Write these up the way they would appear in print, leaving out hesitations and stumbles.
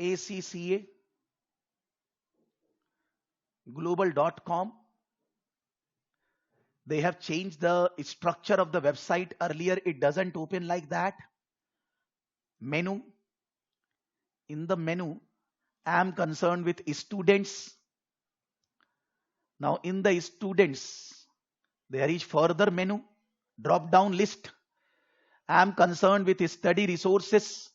ACCA global.com. They have changed the structure of the website. Earlier, it doesn't open like that. Menu. In the menu, I am concerned with students. Now, in the students, there is further menu, drop down list. I am concerned with study resources.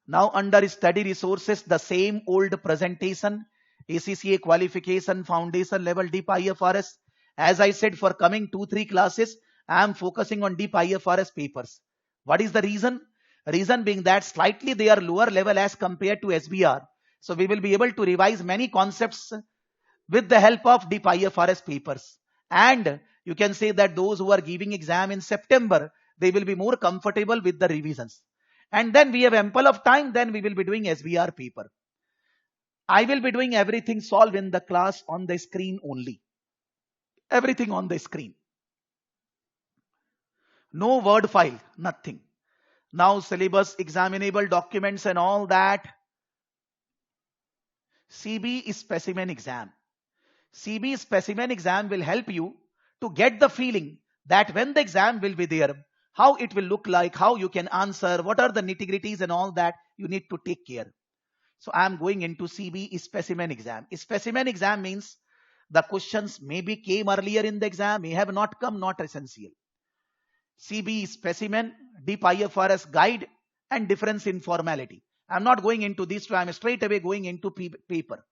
Now, under study resources, the same old presentation, ACCA qualification, foundation level, deep IFRS. As I said, for coming 2-3 classes, I am focusing on deep IFRS papers. What is the reason? Reason being that slightly they are lower level as compared to SBR. So we will be able to revise many concepts with the help of deep IFRS papers. And you can say that those who are giving exam in September, they will be more comfortable with the revisions. And then we have ample of time, then we will be doing SBR paper. I will be doing everything solved in the class on the screen only. Everything on the screen. No word file, nothing. Now syllabus, examinable documents and all that. CB specimen exam. CB specimen exam will help you to get the feeling that when the exam will be there, how it will look like, how you can answer, what are the nitty-gritties and all that you need to take care. So I am going into CB specimen exam. Specimen exam means the questions maybe came earlier in the exam, may have not come, not essential. CB specimen, deep IFRS guide and difference in formality. I am not going into this, so I am straight away going into paper.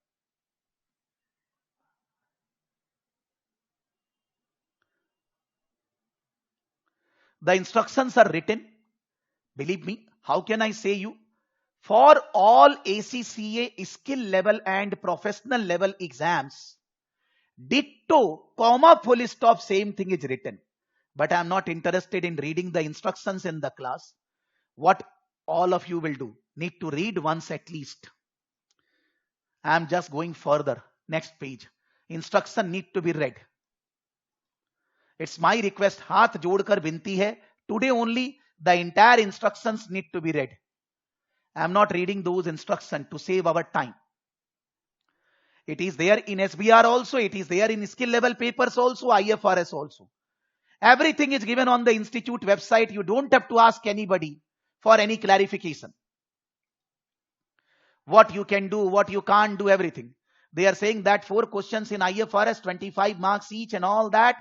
The instructions are written. Believe me, how can I say you? For all ACCA skill level and professional level exams, ditto, comma, full stop, same thing is written. But I am not interested in reading the instructions in the class. What all of you will do, need to read once at least. I am just going further. Next page. Instruction need to be read. It's my request, हाथ जोड़कर विनती है, today only the entire instructions need to be read. I am not reading those instructions to save our time. It is there in SBR also, it is there in skill level papers also, IFRS also. Everything is given on the institute website. You don't have to ask anybody for any clarification. What you can do, what you can't do, everything. They are saying that 4 questions in IFRS, 25 marks each and all that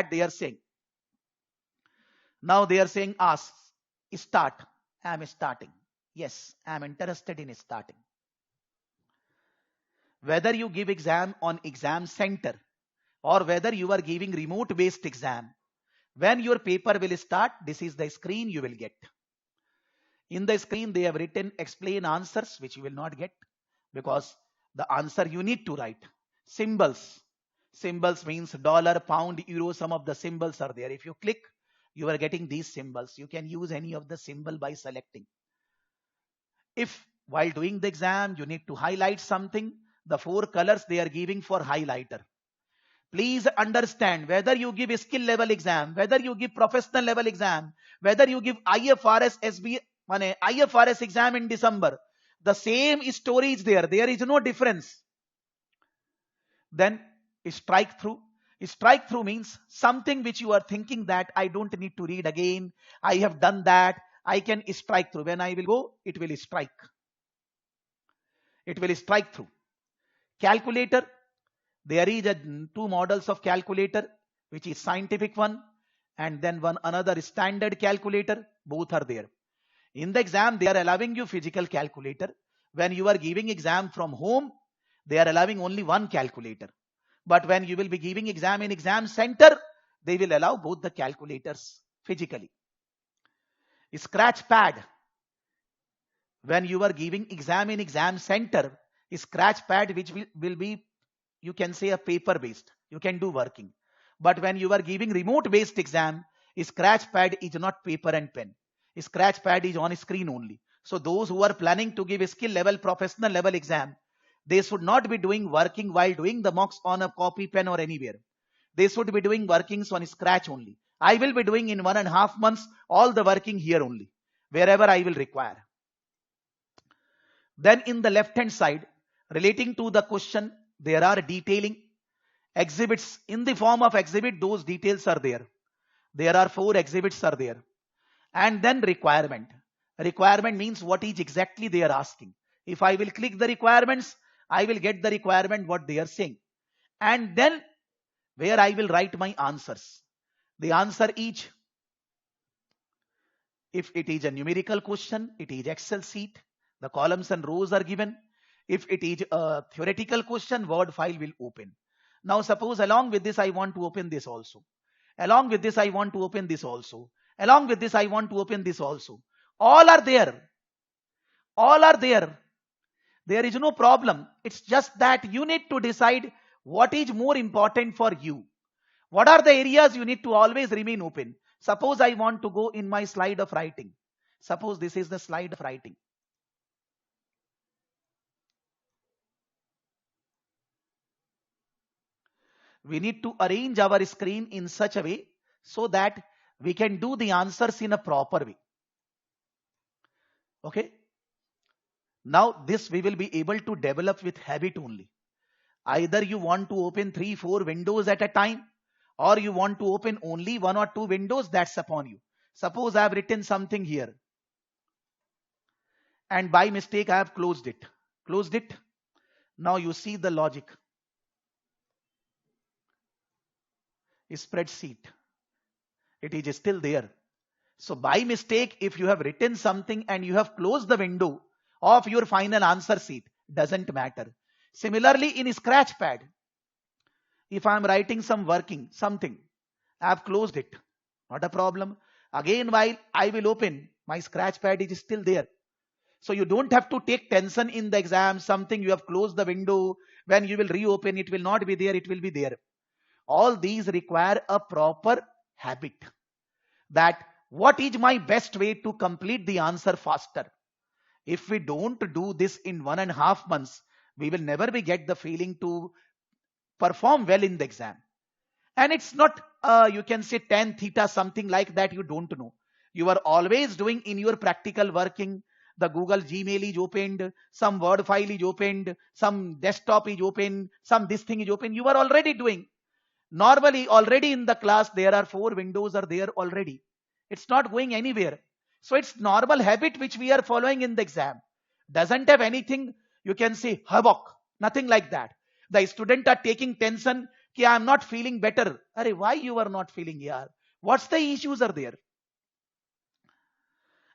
they are saying. Now they are saying ask, start. I am starting. Yes, I am interested in starting. Whether you give exam on exam center or whether you are giving remote based exam, when your paper will start, this is the screen you will get. In the screen, they have written explain answers, which you will not get because the answer you need to write. Symbols. Symbols means dollar, pound, euro, some of the symbols are there. If you click, you are getting these symbols. You can use any of the symbol by selecting. If while doing the exam, you need to highlight something, the 4 colors they are giving for highlighter. Please understand, whether you give a skill level exam, whether you give professional level exam, whether you give IFRS exam in December, the same story is there. There is no difference. Then strike through. Strike through means something which you are thinking that I don't need to read again. I have done that. I can strike through. When I will go, it will strike. It will strike through. Calculator. There is 2 models of calculator, which is scientific one and then one another standard calculator. Both are there. In the exam, they are allowing you physical calculator. When you are giving exam from home, they are allowing only one calculator. But when you will be giving exam in exam center, they will allow both the calculators physically. Scratch pad. When you are giving exam in exam center, scratch pad which will be, you can say, a paper based. You can do working. But when you are giving remote based exam, scratch pad is not paper and pen. Scratch pad is on screen only. So those who are planning to give a skill level, professional level exam, they should not be doing working while doing the mocks on a copy pen or anywhere. They should be doing workings on scratch only. I will be doing in 1.5 months all the working here only, wherever I will require. Then in the left hand side, relating to the question, there are detailing exhibits in the form of exhibit. Those details are there. There are 4 exhibits are there. And then requirement. Requirement means what is exactly they are asking. If I will click the requirements, I will get the requirement what they are saying. And then where I will write my answers. The answer is, if it is a numerical question, it is Excel sheet. The columns and rows are given. If it is a theoretical question, Word file will open. Now suppose along with this I want to open this also. Along with this I want to open this also. Along with this I want to open this also. All are there. All are there. There is no problem. It's just that you need to decide what is more important for you. What are the areas you need to always remain open. Suppose I want to go in my slide of writing. Suppose this is the slide of writing. We need to arrange our screen in such a way so that we can do the answers in a proper way. Okay. Now this we will be able to develop with habit only. Either you want to open 3-4 windows at a time, or you want to open only 1 or 2 windows, that's upon you. Suppose I have written something here and by mistake I have closed it. Closed it. Now you see the logic. Spreadsheet. It is still there. So by mistake, if you have written something and you have closed the window of your final answer sheet, doesn't matter. Similarly in Scratchpad, if I am writing something, I have closed it. Not a problem. Again, while I will open, my Scratchpad is still there. So you don't have to take tension in the exam. Something you have closed the window, when you will reopen, it will not be there, it will be there. All these require a proper habit. That what is my best way to complete the answer faster? If we don't do this in 1.5 months, we will never be get the feeling to perform well in the exam. And it's not, you can say tan theta, something like that you don't know. You are always doing in your practical working. The Google Gmail is opened, some Word file is opened, some desktop is open, some this thing is open. You are already doing. Normally already in the class there are 4 windows are there already. It's not going anywhere. So it's normal habit which we are following in the exam. Doesn't have anything, you can say havoc, nothing like that. The student are taking tension, ki I am not feeling better. Arey, why you are not feeling yaar? What's the issues are there?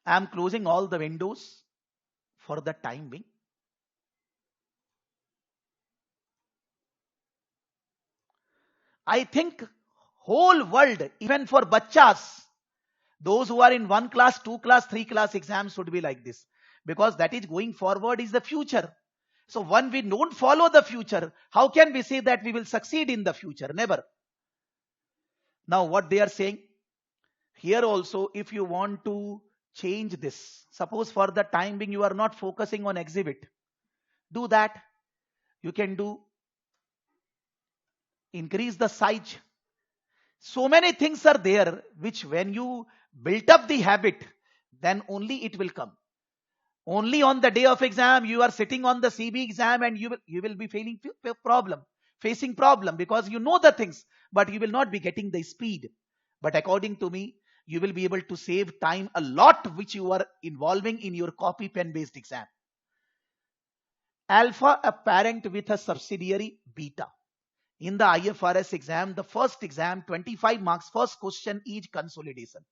I am closing all the windows for the time being. I think whole world, even for bachas, those who are in 1 class, 2 class, 3 class exams should be like this. Because that is going forward is the future. So when we don't follow the future, how can we say that we will succeed in the future? Never. Now what they are saying, here also if you want to change this, suppose for the time being you are not focusing on exhibit, do that. You can do increase the size. So many things are there which when you build up the habit, then only it will come. Only on the day of exam you are sitting on the CB exam and you will be facing problem because you know the things, but you will not be getting the speed. But according to me, you will be able to save time a lot which you are involving in your copy pen based exam. Alpha apparent with a subsidiary beta. In the IFRS exam, the first exam, 25 marks, first question is consolidation.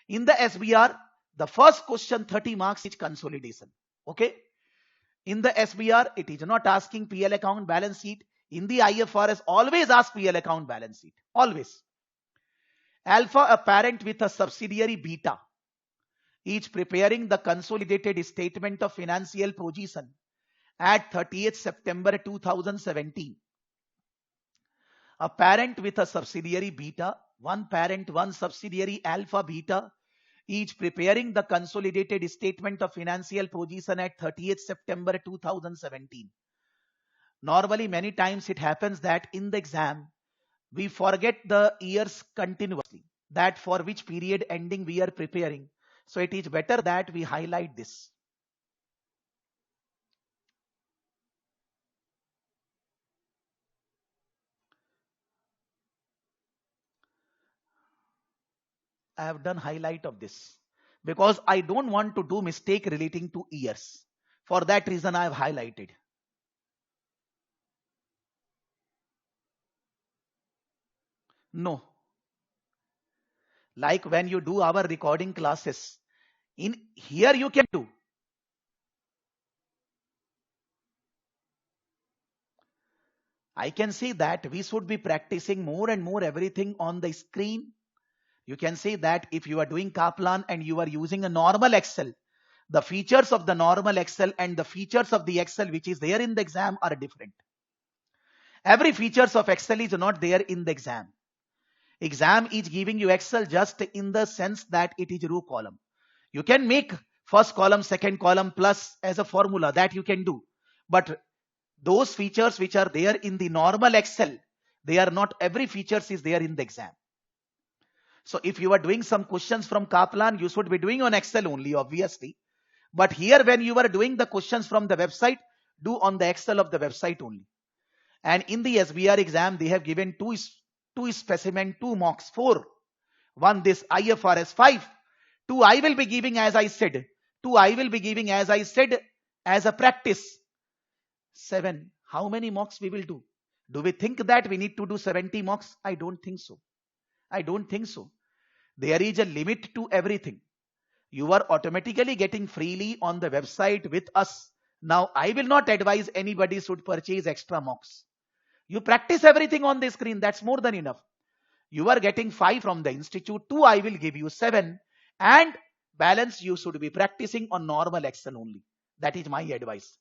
In the SBR, the first question, 30 marks is consolidation. Okay. In the SBR, it is not asking PL account balance sheet. In the IFRS, always ask PL account balance sheet. Always. Alpha apparent with a subsidiary beta is preparing the consolidated statement of financial position at 30th September 2017. A parent with a subsidiary beta, one parent, one subsidiary alpha beta, each preparing the consolidated statement of financial position at 30th September 2017. Normally, many times it happens that in the exam, we forget the years continuously, that for which period ending we are preparing. So it is better that we highlight this. I have done highlight of this because I don't want to do mistake relating to years. For that reason, I have highlighted. No, like when you do our recording classes, in here you can do. I can see that we should be practicing more and more everything on the screen. You can say that if you are doing Kaplan and you are using a normal Excel, the features of the normal Excel and the features of the Excel which is there in the exam are different. Every features of Excel is not there in the exam. Exam is giving you Excel just in the sense that it is row column. You can make first column, second column plus as a formula that you can do. But those features which are there in the normal Excel, they are not every features is there in the exam. So if you are doing some questions from Kaplan, you should be doing on Excel only, obviously. But here when you are doing the questions from the website, do on the Excel of the website only. And in the SBR exam, they have given two specimen, two mocks, four. One this IFRS 5. Two I will be giving as I said. Two I will be giving as I said as a practice. 7. How many mocks we will do? Do we think that we need to do 70 mocks? I don't think so. I don't think so. There is a limit to everything. You are automatically getting freely on the website with us. Now, I will not advise anybody should purchase extra mocks. You practice everything on the screen. That's more than enough. You are getting 5 from the institute. 2, I will give you 7. And balance you should be practicing on normal Excel only. That is my advice.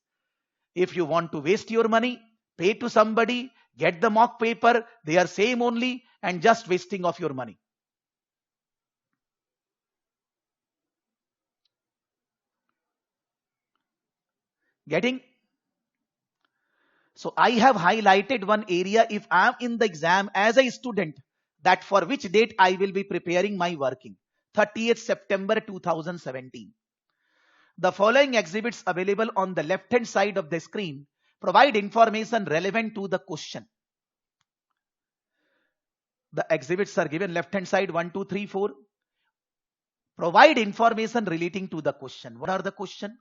If you want to waste your money, pay to somebody, get the mock paper. They are same only and just wasting of your money. Getting? So I have highlighted one area if I am in the exam as a student, that for which date I will be preparing my working. 30th September 2017. The following exhibits available on the left hand side of the screen provide information relevant to the question. The exhibits are given left hand side 1, 2, 3, 4. Provide information relating to the question. What are the question?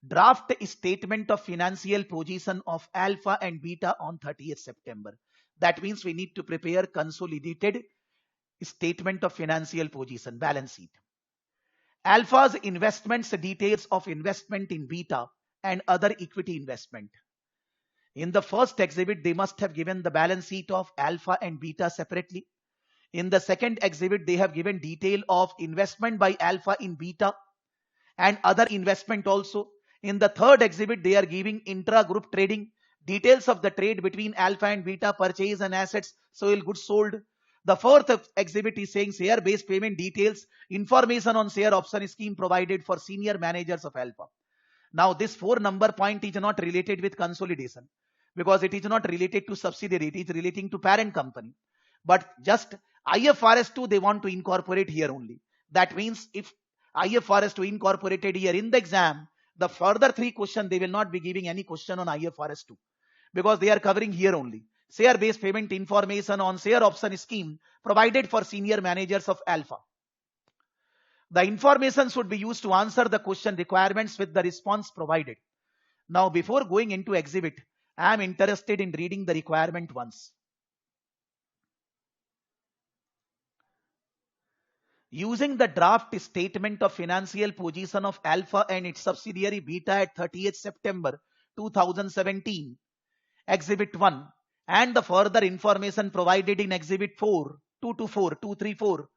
Draft statement of financial position of alpha and beta on 30th September. That means we need to prepare consolidated statement of financial position, balance sheet. Alpha's investments, details of investment in beta and other equity investment. In the first exhibit, they must have given the balance sheet of alpha and beta separately. In the second exhibit, they have given detail of investment by alpha in beta and other investment also. In the third exhibit, they are giving intra-group trading, details of the trade between alpha and beta, purchase and assets, soil goods sold. The fourth exhibit is saying share-based payment details, information on share option scheme provided for senior managers of alpha. Now this 4 number point is not related with consolidation because it is not related to subsidiary, it is relating to parent company. But just IFRS 2 they want to incorporate here only. That means if IFRS 2 incorporated here in the exam, the further 3 question they will not be giving any question on IFRS 2 because they are covering here only. Share based payment information on share option scheme provided for senior managers of alpha. The information should be used to answer the question requirements with the response provided. Now before going into exhibit, I am interested in reading the requirement once. Using the draft statement of financial position of alpha and its subsidiary beta at 30th September 2017, exhibit 1 and the further information provided in exhibit 4, 2 to 4, 2, 3, 4,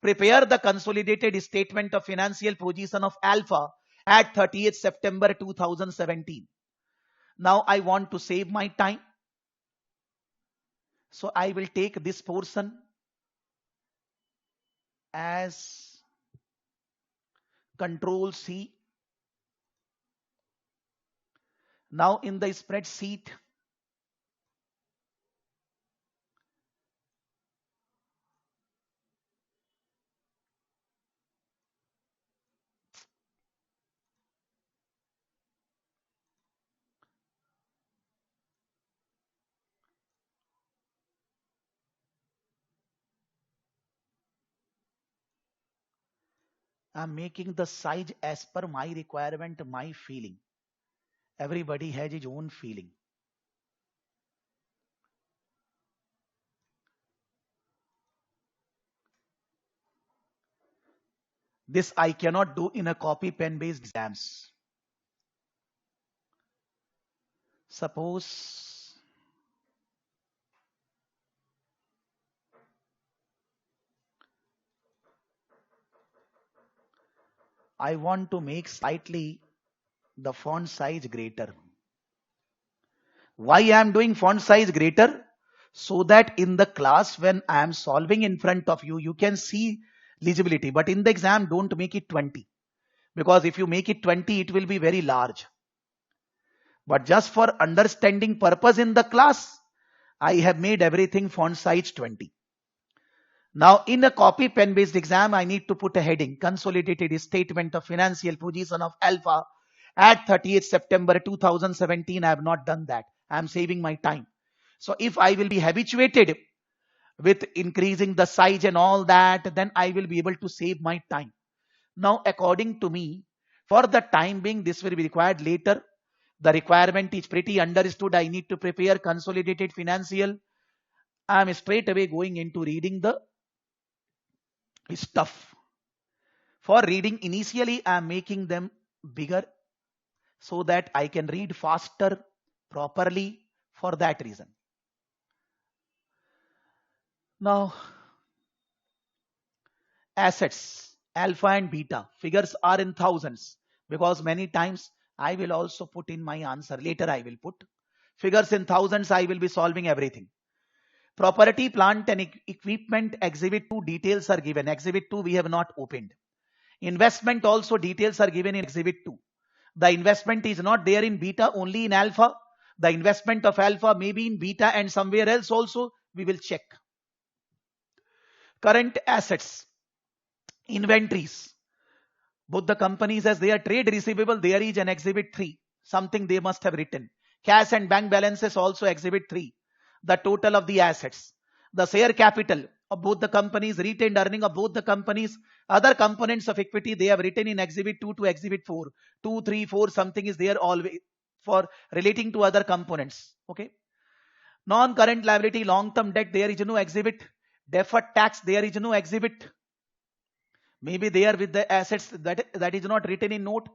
prepare the consolidated statement of financial position of alpha at 30th September 2017. Now I want to save my time. So I will take this portion as Control C. Now in the spreadsheet, I'm making the size as per my requirement, my feeling. Everybody has his own feeling. This I cannot do in a copy pen based exams. Suppose I want to make slightly the font size greater. Why I am doing font size greater? So that in the class when I am solving in front of you, you can see legibility. But in the exam, don't make it 20. Because if you make it 20, it will be very large. But just for understanding purpose in the class, I have made everything font size 20. Now in a copy pen based exam, I need to put a heading, consolidated statement of financial position of Alpha at 30th September 2017. I have not done that. I am saving my time. So if I will be habituated with increasing the size and all that, then I will be able to save my time. Now, according to me, for the time being, this will be required later. The requirement is pretty understood. I need to prepare consolidated financial. I am straight away going into reading the stuff. For reading, initially, I am making them bigger so that I can read faster, properly for that reason. Now, assets, alpha and beta, figures are in thousands because many times I will also put in my answer. Later I will put figures in thousands. I will be solving everything. Property, plant and equipment, exhibit 2 details are given. Exhibit 2 we have not opened. Investment also details are given in exhibit 2. The investment is not there in beta, only in alpha. The investment of alpha may be in beta and somewhere else also. We will check. Current assets, inventories. Both the companies as they are trade receivable, there is an exhibit 3. Something they must have written. Cash and bank balances also exhibit 3. The total of the assets. The share capital of both the companies, retained earning of both the companies, other components of equity they have written in exhibit 2 to exhibit 4. 2, 3, 4 something is there always for relating to other components. Okay. Non-current liability, long-term debt, there is no exhibit. Deferred tax, there is no exhibit. Maybe they are with the assets that is not written in note.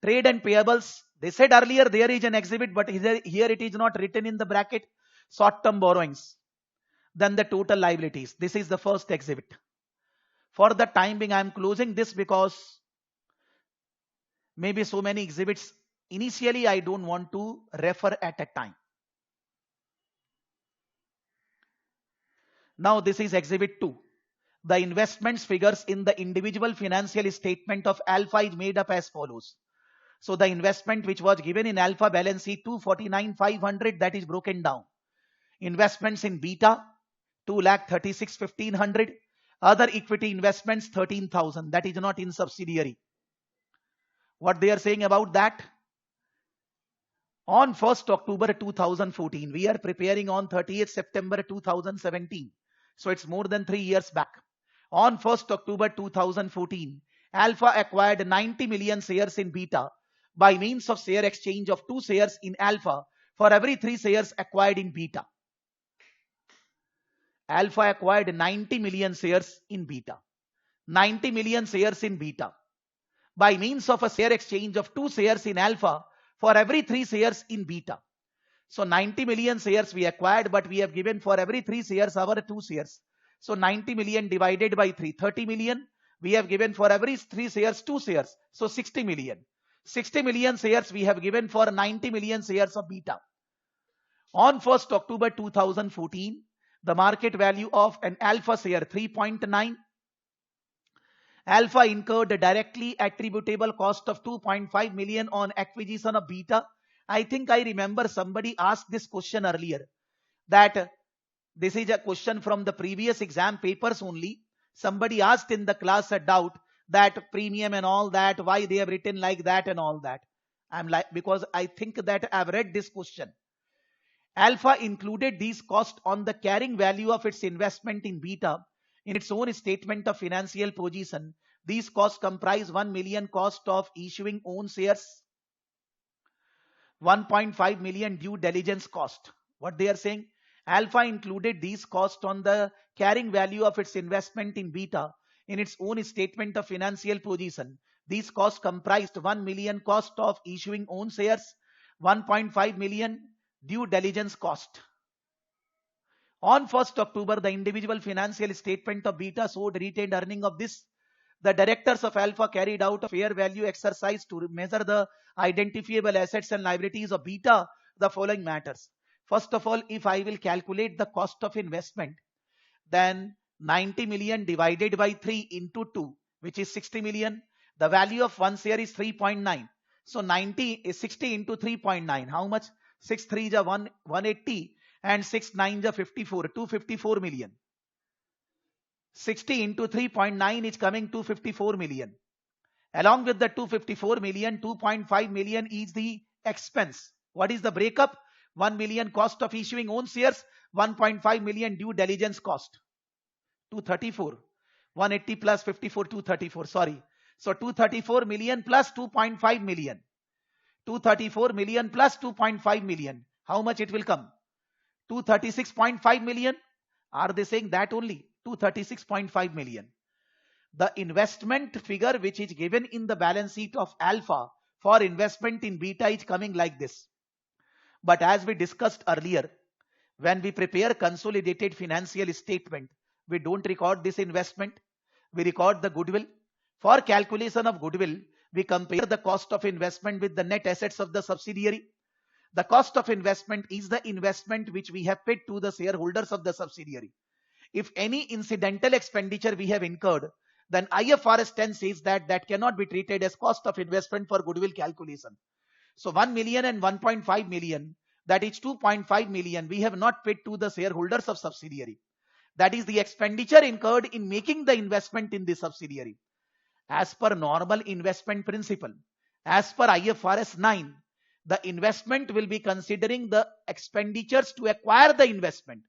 Trade and payables, they said earlier there is an exhibit, but here it is not written in the bracket. Short-term borrowings. Then the total liabilities. This is the first exhibit. For the time being, I am closing this because maybe so many exhibits. Initially, I don't want to refer at a time. Now this is exhibit 2. The investments figures in the individual financial statement of Alpha is made up as follows. So the investment which was given in Alpha balance sheet 249,500, that is broken down. Investments in Beta 2,36,1,500. Other equity investments 13,000. That is not in subsidiary. What they are saying about that? On 1st October 2014, we are preparing on 30th September 2017. So it's more than 3 years back. On 1st October 2014, Alpha acquired 90 million shares in Beta by means of share exchange of 2 shares in Alpha for every 3 shares acquired in Beta. Alpha acquired 90 million shares in Beta. 90 million shares in Beta by means of a share exchange of 2 shares in Alpha for every 3 shares in Beta. So 90 million shares we acquired, but we have given for every 3 shares our 2 shares. So 90 million divided by 3, 30 million. We have given for every 3 shares 2 shares. So 60 million. 60 million shares we have given for 90 million shares of Beta. On 1st October 2014, the market value of an Alpha share 3.9. Alpha incurred a directly attributable cost of 2.5 million on acquisition of Beta. I think I remember somebody asked this question earlier, that this is a question from the previous exam papers only. Somebody asked in the class a doubt that premium and all that, why they have written like that and all that. I'm like, because I think that I've read this question. Alpha included these costs on the carrying value of its investment in Beta in its own statement of financial position These costs comprise 1 million cost of issuing own shares, 1.5 million due diligence cost. What they are saying? Alpha included these costs on the carrying value of its investment in Beta in its own statement of financial position. These costs comprised 1 million cost of issuing own shares, 1.5 million due diligence cost. On 1st October, the individual financial statement of Beta showed retained earning of this. The directors of Alpha carried out a fair value exercise to measure the identifiable assets and liabilities of Beta. The following matters. First of all, if I will calculate the cost of investment, then 90 million divided by 3 into 2, which is 60 million. The value of one share is 3.9. So 90 is 60 into 3.9. How much? 6 3 is 180 and 6 9 is 54. 254 million. 60 into 3.9 is coming 254 million. Along with the 254 million, 2.5 million is the expense. What is the breakup? 1 million cost of issuing own shares, 1.5 million due diligence cost. 234. 180 plus 54, 234. Sorry. So 234 million plus 2.5 million. 234 million plus 2.5 million. How much it will come? 236.5 million. Are they saying that only? 236.5 million. The investment figure which is given in the balance sheet of Alpha for investment in Beta is coming like this. But as we discussed earlier, when we prepare consolidated financial statement, we don't record this investment. We record the goodwill. For calculation of goodwill, we compare the cost of investment with the net assets of the subsidiary. The cost of investment is the investment which we have paid to the shareholders of the subsidiary. If any incidental expenditure we have incurred, then IFRS 10 says that that cannot be treated as cost of investment for goodwill calculation. So 1 million and 1.5 million, that is 2.5 million, we have not paid to the shareholders of subsidiary. That is the expenditure incurred in making the investment in the subsidiary. As per normal investment principle, as per IFRS 9, the investment will be considering the expenditures to acquire the investment.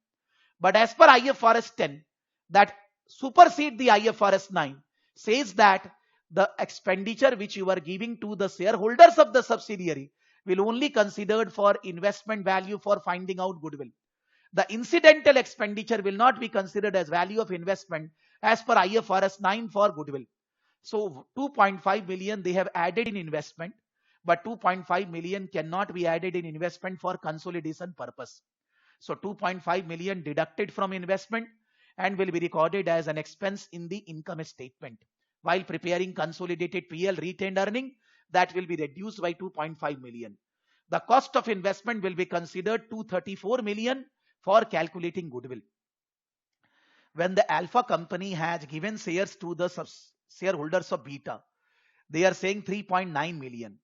But as per IFRS 10, that supersede the IFRS 9, says that the expenditure which you are giving to the shareholders of the subsidiary will only considered for investment value for finding out goodwill. The incidental expenditure will not be considered as value of investment as per IFRS 9 for goodwill. So 2.5 million they have added in investment, but 2.5 million cannot be added in investment for consolidation purpose. So 2.5 million deducted from investment and will be recorded as an expense in the income statement. While preparing consolidated PL retained earning, that will be reduced by 2.5 million. The cost of investment will be considered 234 million for calculating goodwill. When the Alpha company has given shares to the shareholders of Beta, they are saying 3.9 million.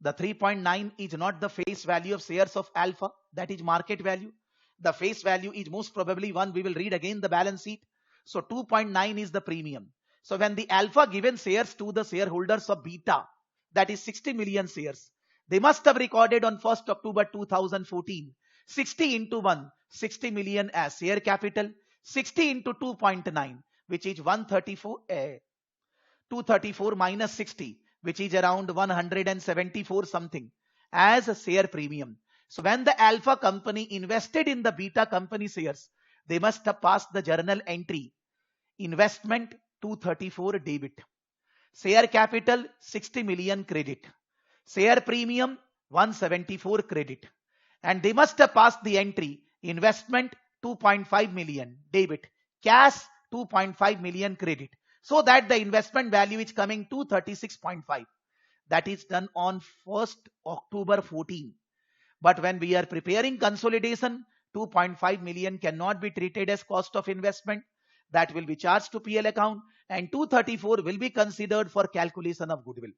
The 3.9 is not the face value of shares of Alpha, that is market value. The face value is most probably one. We will read again the balance sheet. So 2.9 is the premium. So when the Alpha given shares to the shareholders of Beta, that is 60 million shares, they must have recorded on 1st October 2014, 60 into 1, 60 million as share capital, 60 into 2.9, which is 234 minus 60, which is around 174 something as a share premium. So when the Alpha company invested in the Beta company shares, they must have passed the journal entry. Investment 234 debit. Share capital 60 million credit. Share premium 174 credit. And they must have passed the entry. Investment 2.5 million debit. Cash 2.5 million credit. So that the investment value is coming 236.5. That is done on 1st October 14. But when we are preparing consolidation, 2.5 million cannot be treated as cost of investment. That will be charged to PL account, and 234 will be considered for calculation of goodwill.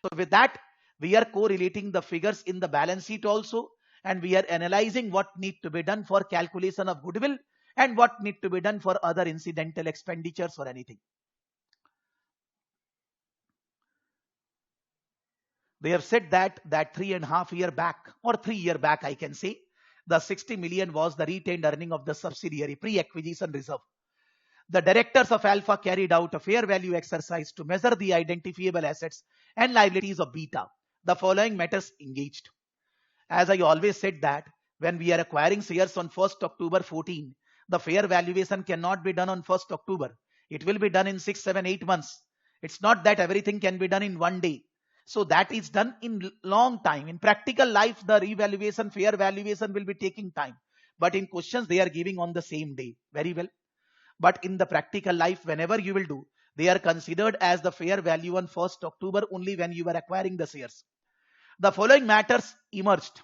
So with that, we are correlating the figures in the balance sheet also, and we are analyzing what need to be done for calculation of goodwill and what need to be done for other incidental expenditures or anything. They have said that 3.5 years back or 3 years back, I can say, the 60 million was the retained earning of the subsidiary pre-acquisition reserve. The directors of Alpha carried out a fair value exercise to measure the identifiable assets and liabilities of Beta. The following matters engaged. As I always said that when we are acquiring shares on 1st October 14, the fair valuation cannot be done on 1st October. It will be done in 6, 7, 8 months. It's not that everything can be done in one day. So that is done in long time. In practical life, the revaluation, fair valuation will be taking time. But in questions, they are giving on the same day. Very well. But in the practical life, whenever you will do, they are considered as the fair value on 1st October only when you are acquiring the shares. The following matters emerged.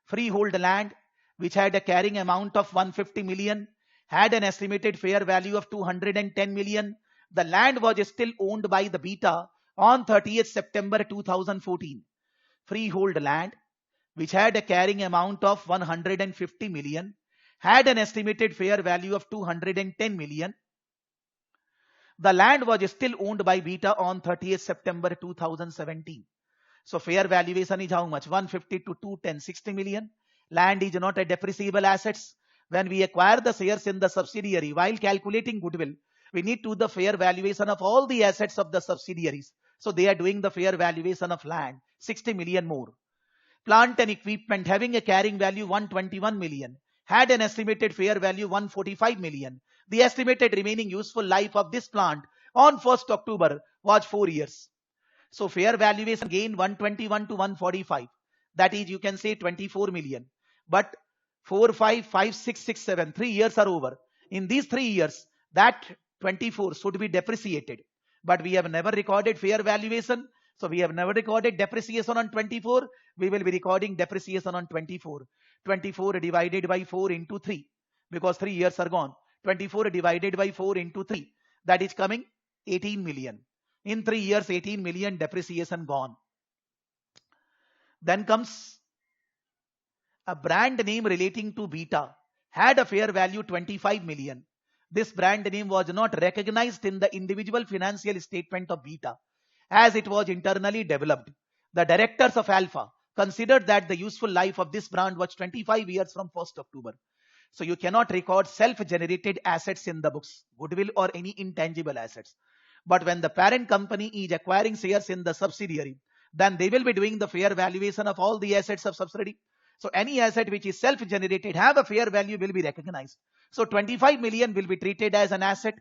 Freehold land, which had a carrying amount of 150 million, had an estimated fair value of 210 million. The land was still owned by the Beta on 30th September 2014. Freehold land, which had a carrying amount of 150 million, had an estimated fair value of 210 million. The land was still owned by Beta on 30th September 2017. So fair valuation is how much? 150 to 210, 60 million. Land is not a depreciable assets. When we acquire the shares in the subsidiary, while calculating goodwill, we need to do the fair valuation of all the assets of the subsidiaries. So they are doing the fair valuation of land, 60 million more. Plant and equipment having a carrying value 121 million, had an estimated fair value 145 million. The estimated remaining useful life of this plant on 1st October was 4 years. So fair valuation gain 121 to 145. That is, you can say 24 million. But 4, 5, 5, 6, 6, 7, 3 years are over. In these 3 years, that 24 should be depreciated. But we have never recorded fair valuation. So we have never recorded depreciation on 24. We will be recording depreciation on 24. 24 divided by 4 into 3. Because 3 years are gone. 24 divided by 4 into 3. That is coming 18 million. In 3 years, 18 million depreciation gone. Then comes a brand name relating to Beta, had a fair value 25 million. This brand name was not recognized in the individual financial statement of Beta as it was internally developed. The directors of Alpha considered that the useful life of this brand was 25 years from 1st October. So you cannot record self-generated assets in the books, goodwill or any intangible assets. But when the parent company is acquiring shares in the subsidiary, then they will be doing the fair valuation of all the assets of subsidiary. So any asset which is self-generated have a fair value will be recognized. So 25 million will be treated as an asset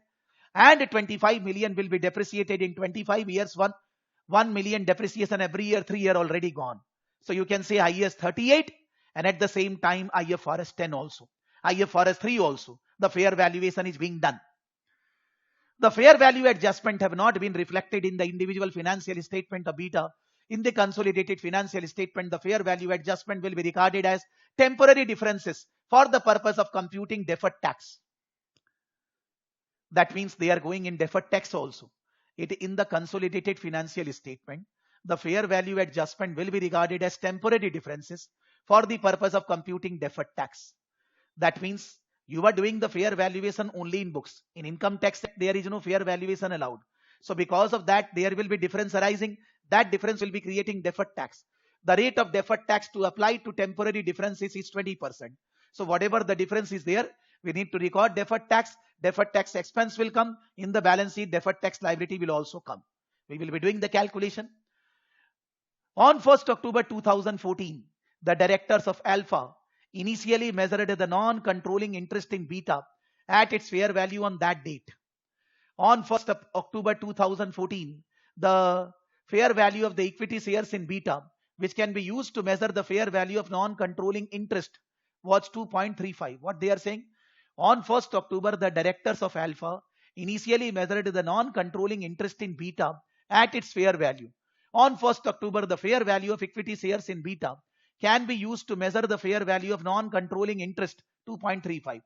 and 25 million will be depreciated in 25 years. 1 million depreciation every year, 3 years already gone. So you can say IAS 38 and at the same time IFRS 10 also. IFRS 3 also. The fair valuation is being done. The fair value adjustment have not been reflected in the individual financial statement of Beta. In the consolidated financial statement, the fair value adjustment will be regarded as temporary differences for the purpose of computing deferred tax. That means they are going in deferred tax also. In the consolidated financial statement, the fair value adjustment will be regarded as temporary differences for the purpose of computing deferred tax. That means you are doing the fair valuation only in books. In income tax, there is no fair valuation allowed. So because of that, there will be difference arising. That difference will be creating deferred tax. The rate of deferred tax to apply to temporary differences is 20%. So whatever the difference is there, we need to record deferred tax. Deferred tax expense will come in the balance sheet. Deferred tax liability will also come. We will be doing the calculation. On 1st October 2014, the directors of Alpha initially measured the non-controlling interest in Beta at its fair value on that date. On 1st October 2014, the fair value of the equity shares in Beta, which can be used to measure the fair value of non-controlling interest, was 2.35. What they are saying? On 1st October, the directors of Alpha initially measured the non-controlling interest in Beta at its fair value. On 1st October, the fair value of equity shares in Beta can be used to measure the fair value of non-controlling interest, 2.35.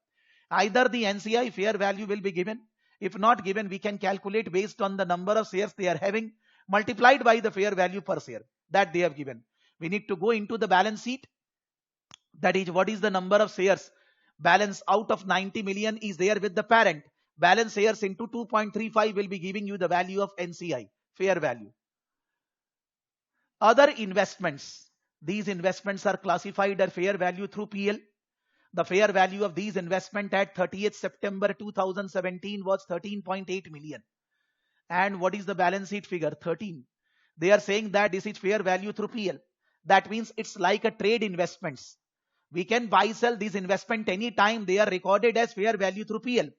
Either the NCI fair value will be given. If not given, we can calculate based on the number of shares they are having multiplied by the fair value per share that they have given. We need to go into the balance sheet. That is, what is the number of shares? Balance out of 90 million is there with the parent. Balance shares into 2.35 will be giving you the value of NCI, fair value. Other investments. These investments are classified at fair value through PL. The fair value of these investment at 30th September 2017 was 13.8 million. And what is the balance sheet figure? 13. They are saying that this is fair value through PL. That means it's like a trade investments. We can buy, sell these investment anytime. They are recorded as fair value through PL.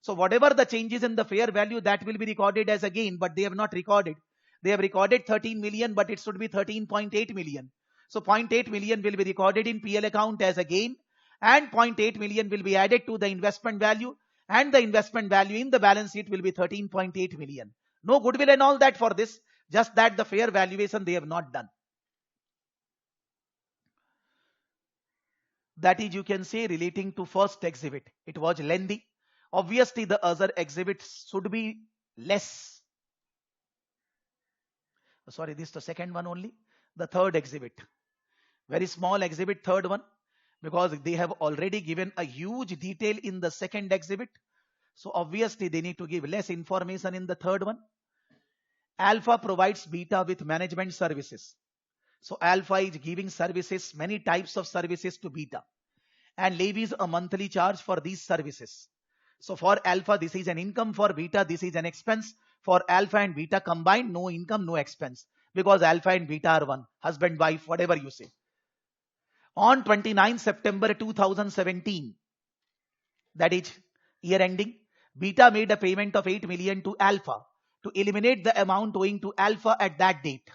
So whatever the changes in the fair value, that will be recorded as a gain, but they have not recorded. They have recorded 13 million, but it should be 13.8 million. So 0.8 million will be recorded in PL account as a gain, and 0.8 million will be added to the investment value, and the investment value in the balance sheet will be 13.8 million. No goodwill and all that for this, just that the fair valuation they have not done. That is, you can say, relating to first exhibit. It was lengthy. Obviously, the other exhibits should be less. Sorry, this is the second one only. The third exhibit. Very small exhibit, third one, because they have already given a huge detail in the second exhibit. So obviously, they need to give less information in the third one. Alpha provides beta with management services. So Alpha is giving services, many types of services to beta, and levies a monthly charge for these services. So for Alpha, this is an income. For beta, this is an expense. For Alpha and beta combined, no income, no expense, because Alpha and beta are one, husband, wife, whatever you say. On 29 September 2017, that is year ending, beta made a payment of 8 million to Alpha to eliminate the amount owing to Alpha at that date.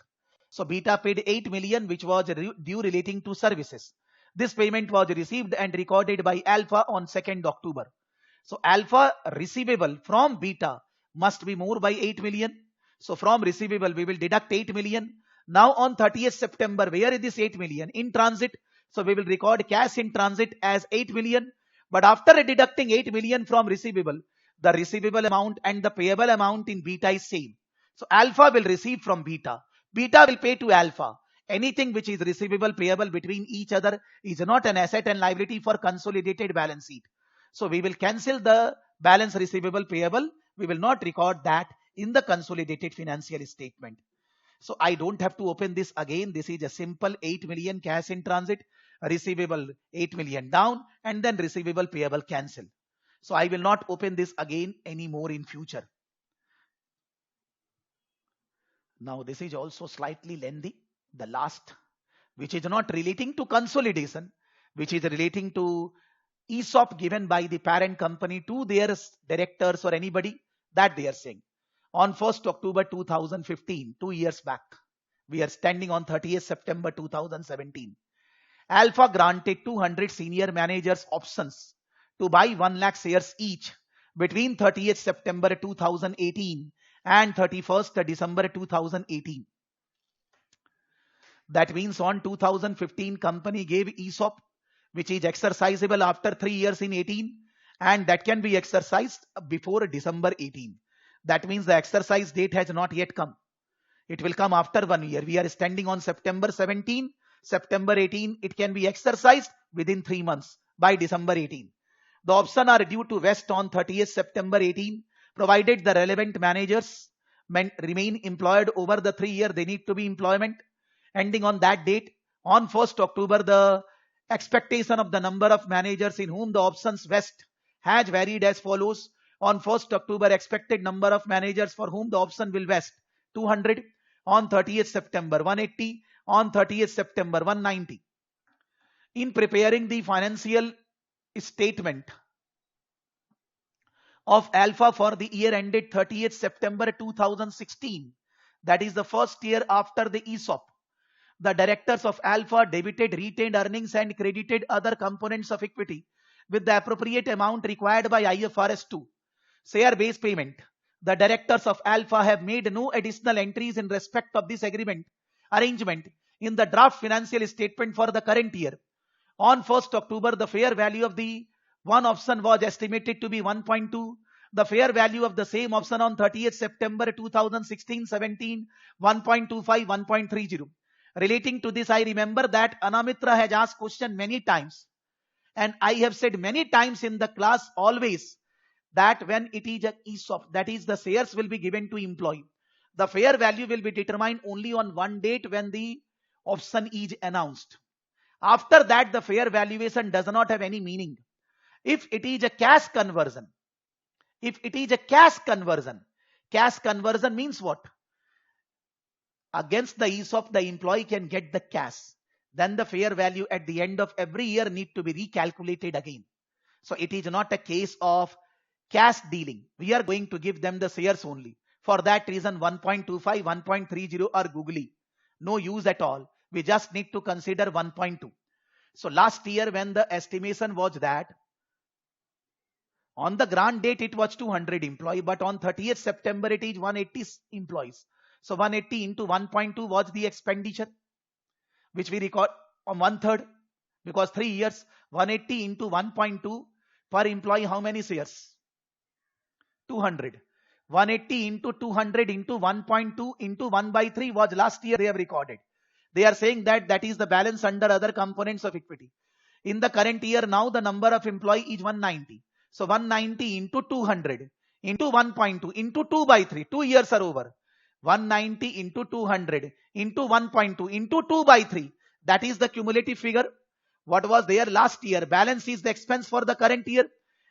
So beta paid 8 million, which was due relating to services. This payment was received and recorded by Alpha on 2nd October. So Alpha receivable from beta must be more by 8 million. So from receivable, we will deduct 8 million. Now on 30th September, where is this 8 million? In transit. So we will record cash in transit as 8 million. But after deducting 8 million from receivable, the receivable amount and the payable amount in beta is same. So Alpha will receive from beta. Beta will pay to Alpha. Anything which is receivable, payable between each other is not an asset and liability for consolidated balance sheet. So we will cancel the balance receivable, payable. We will not record that in the consolidated financial statement. So I don't have to open this again. This is a simple 8 million cash in transit, receivable 8 million down, and then receivable, payable cancel. So I will not open this again anymore in future. Now this is also slightly lengthy. The last, which is not relating to consolidation, which is relating to ESOP given by the parent company to their directors or anybody, that they are saying. On 1st October 2015, 2 years back, we are standing on 30th September 2017. Alpha granted 200 senior managers options to buy 1 lakh shares each between 30th September 2018 and 31st December 2018. That means on 2015, company gave ESOP, which is exercisable after 3 years in 18, and that can be exercised before December 18. That means the exercise date has not yet come. It will come after 1 year. We are standing on September 17, September 18. It can be exercised within 3 months by December 18. The options are due to vest on 30th September 18, provided the relevant managers remain employed over the 3 year. They need to be employment ending on that date. On 1st October, the expectation of the number of managers in whom the options vest has varied as follows. On 1st October, expected number of managers for whom the option will vest 200. On 30th September, 180. On 30th September, 190. In preparing the financial statement of Alpha for the year ended 30th September 2016, that is the first year after the ESOP, the directors of Alpha debited retained earnings and credited other components of equity with the appropriate amount required by IFRS 2. Share-based payment. The directors of Alpha have made no additional entries in respect of this arrangement in the draft financial statement for the current year. On 1st October, the fair value of the one option was estimated to be 1.2. The fair value of the same option on 30th September 2016-17, 1.25, 1.30. Relating to this, I remember that Anamitra has asked question many times, and I have said many times in the class always that when it is an ESOP, that is the shares will be given to employee, the fair value will be determined only on one date when the option is announced. After that, the fair valuation does not have any meaning. If it is a cash conversion, cash conversion means what? Against the ESOP, the employee can get the cash. Then the fair value at the end of every year need to be recalculated again. So it is not a case of cash dealing. We are going to give them the shares only. For that reason, 1.25, 1.30 are googly. No use at all. We just need to consider 1.2. So last year when the estimation was that on the grant date it was 200 employee, but on 30th September it is 180 employees. So 180 into 1.2 was the expenditure, which we record on 1/3, because 3 years. 180 into 1.2 per employee, how many shares? 200. 180 into 200 into 1.2 into 1/3 was last year they have recorded. They are saying that that is the balance under other components of equity. In the current year, now the number of employee is 190. So 190 into 200 into 1.2 into 2/3. 2 years are over. 190 into 200 into 1.2 into 2/3. That is the cumulative figure. What was there last year? Balance is the expense for the current year,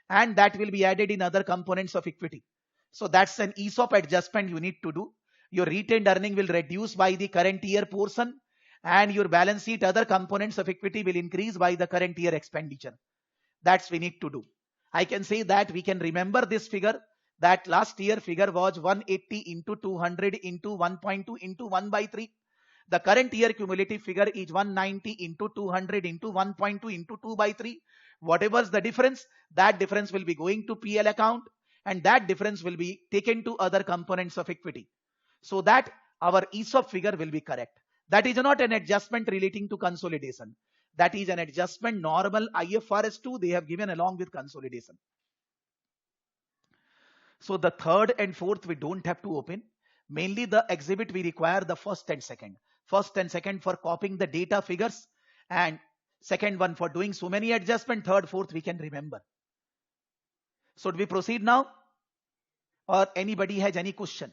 and that will be added in other components of equity. So that's an ESOP adjustment you need to do. Your retained earning will reduce by the current year portion, and your balance sheet other components of equity will increase by the current year expenditure. That's we need to do. I can say that we can remember this figure, that last year figure was 180 into 200 into 1.2 into 1/3. The current year cumulative figure is 190 into 200 into 1.2 into 2/3. Whatever's the difference, that difference will be going to PL account, and that difference will be taken to other components of equity, so that our ESOP figure will be correct. That is not an adjustment relating to consolidation. That is an adjustment normal IFRS 2 they have given along with consolidation. So the third and fourth we don't have to open. Mainly the exhibit we require the first and second. First and second for copying the data figures, and second one for doing so many adjustments. Third, fourth we can remember. Should we proceed now, or anybody has any question?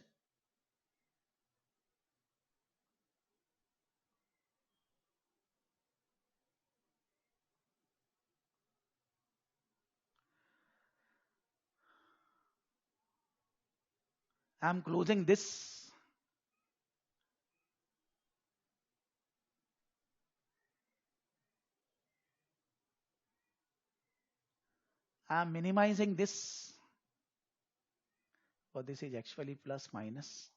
I'm closing this. I'm minimizing this. So this is actually plus minus.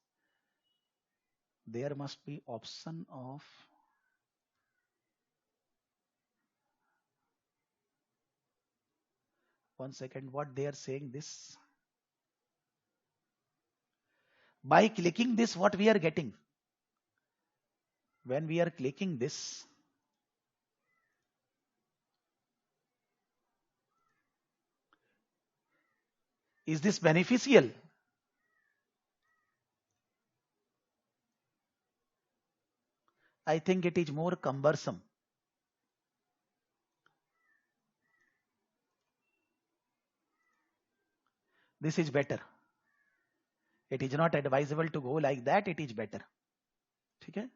There must be option of one second. What they are saying this? By clicking this, what we are getting? When we are clicking this, is this beneficial? I think it is more cumbersome. This is better. It is not advisable to go like that. It is better. Okay?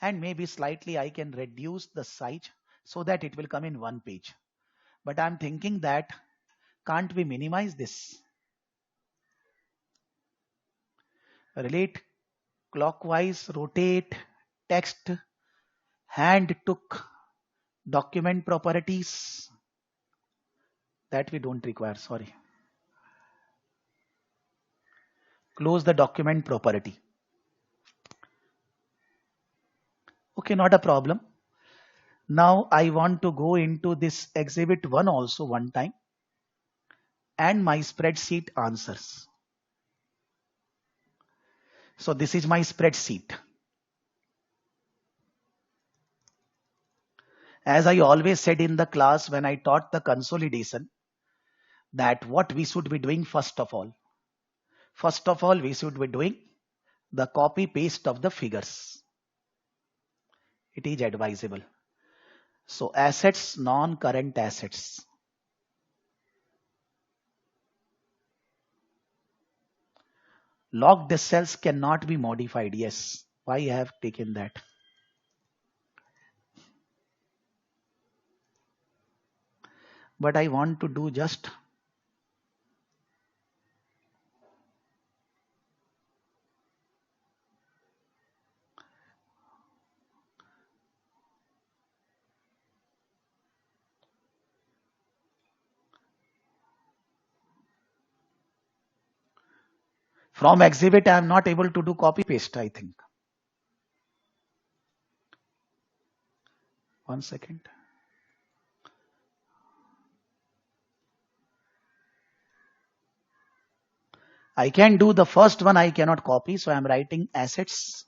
And maybe slightly I can reduce the size so that it will come in one page. But I'm thinking that can't we minimize this? Relate clockwise, rotate, text, hand took, document properties. That we don't require, sorry. Close the document property. Okay, not a problem. Now I want to go into this exhibit 1 also one time, and my spreadsheet answers. So this is my spreadsheet. As I always said in the class when I taught the consolidation, that what we should be doing first of all. First of all, we should be doing the copy paste of the figures. It is advisable. So assets, non-current assets. Locked cells cannot be modified. Yes, why I have taken that? but I want to do just from exhibit. I am not able to do copy paste, I think. One second. I can do the first one, I cannot copy, so I am writing assets.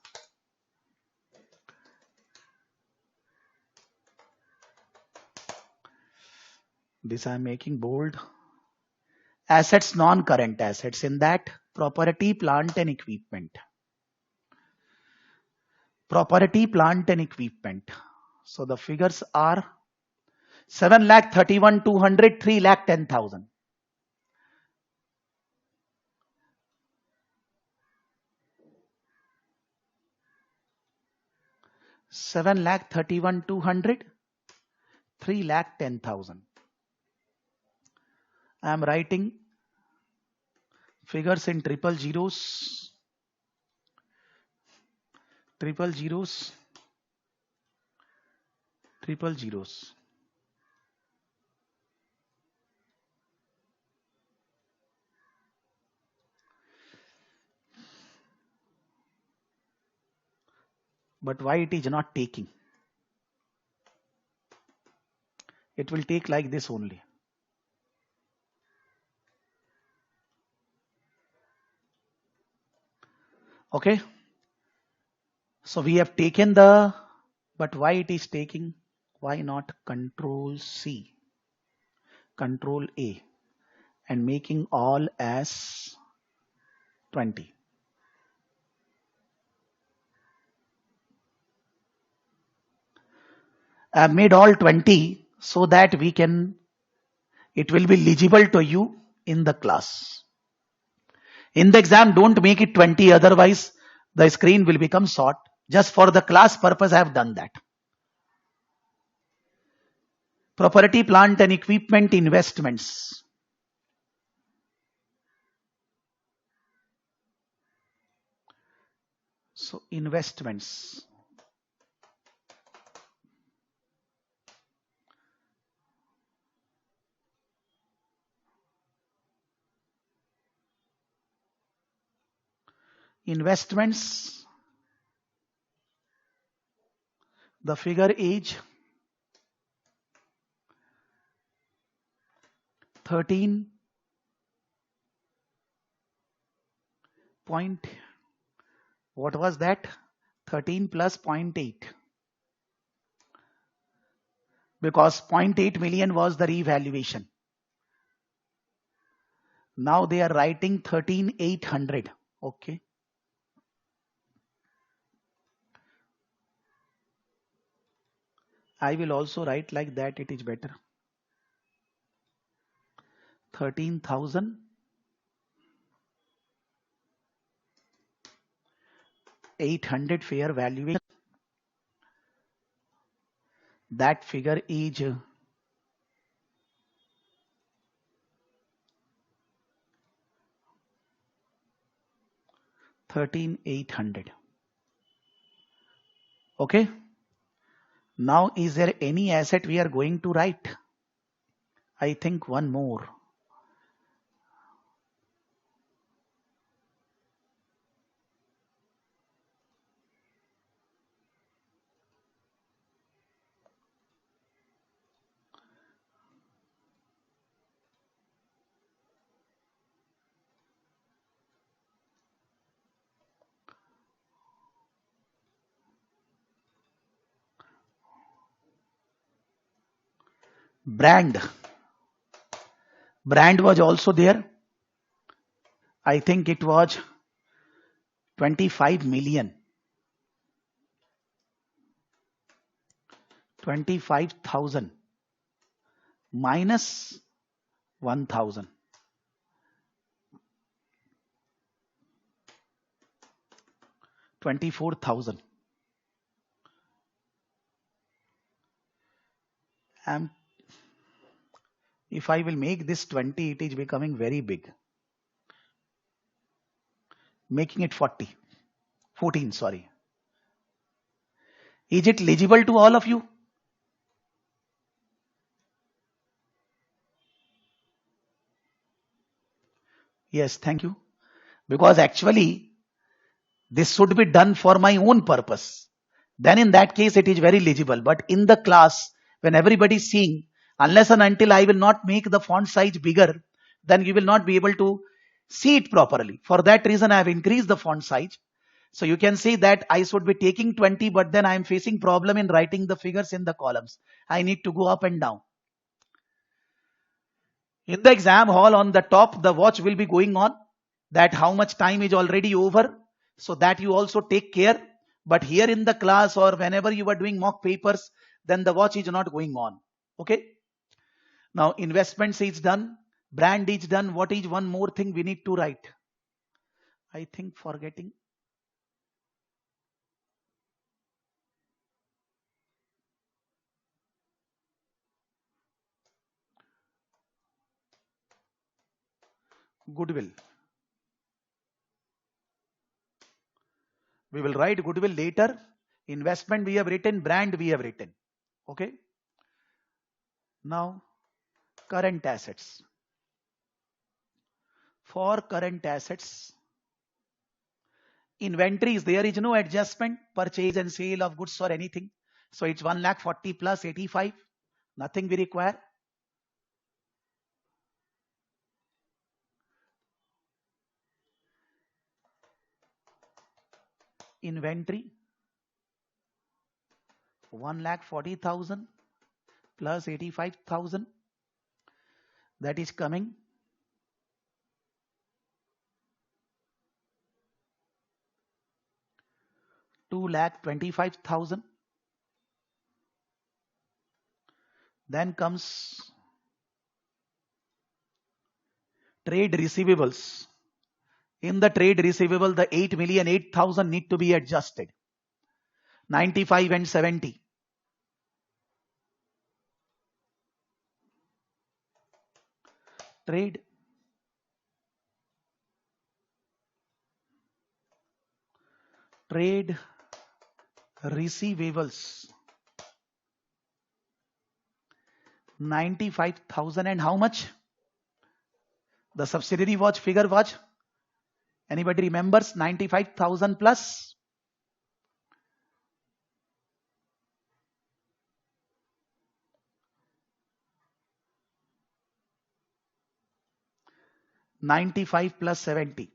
This I am making bold. Assets, non-current assets. In that, property, plant and equipment. Property, plant and equipment. So the figures are 7,31,200, 3,10,000. 7,31,200, 3,10,000. I am writing figures in triple zeros. Triple zeros. Triple zeros. But why it is not taking? It will take like this only. Okay. So we have taken the, but why it is taking? Why not Control C, Control A and making all as 20? I have made all 20 so that we can, it will be legible to you in the class. In the exam, don't make it 20, otherwise the screen will become short. Just for the class purpose, I have done that. Property, plant and equipment investments. So investments. Investments. The figure is 13 point, what was that? 13 plus 0.8. Because 0.8 million was the revaluation. Now they are writing 13,800. Okay. I will also write like that, it is better. 13,000. 800 fair valuation. That figure is 13,800. Okay. Now is there any asset we are going to write? I think one more. Brand. Brand was also there. I think it was 25 million. 25,000 minus 1,000. 24,000. If I will make this 20, it is becoming very big. Making it 14, sorry. Is it legible to all of you? Yes, thank you. Because actually, this should be done for my own purpose. Then in that case, it is very legible. But in the class, when everybody is seeing, unless and until I will not make the font size bigger, then you will not be able to see it properly. For that reason, I have increased the font size. So you can see that I should be taking 20, but then I am facing problem in writing the figures in the columns. I need to go up and down. In the exam hall on the top, the watch will be going on that how much time is already over. So that you also take care. But here in the class or whenever you are doing mock papers, then the watch is not going on. Okay. Now investments is done. Brand is done. What is one more thing we need to write? I think forgetting. Goodwill. We will write goodwill later. Investment we have written, brand we have written. Okay. Now current assets. For current assets, inventories, there is no adjustment, purchase and sale of goods or anything. So it's 1,40,000 plus 85. Nothing we require. Inventory 1,40,000 plus 85,000. That is coming 2,25,000. Then comes trade receivables. In the trade receivable, the 8,008,000 need to be adjusted. 95 and 70. Trade receivables 95,000 and how much? The subsidiary watch figure was? Anybody remembers? 95,000 plus? $95 plus 70.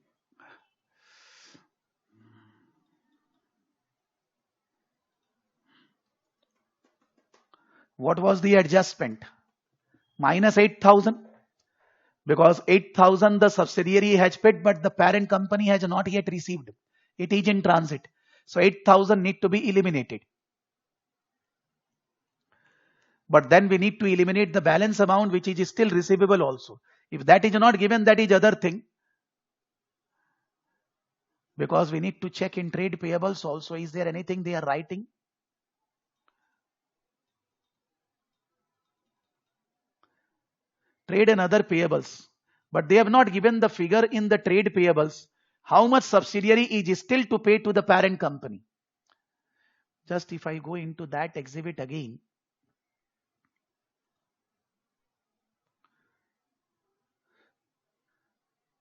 What was the adjustment? Minus 8,000. Because 8,000 the subsidiary has paid, but the parent company has not yet received. It is in transit. So 8,000 need to be eliminated. But then we need to eliminate the balance amount which is still receivable also. If that is not given, that is other thing. Because we need to check in trade payables also. Is there anything they are writing? Trade and other payables. But they have not given the figure in the trade payables. How much subsidiary is still to pay to the parent company? Just if I go into that exhibit again.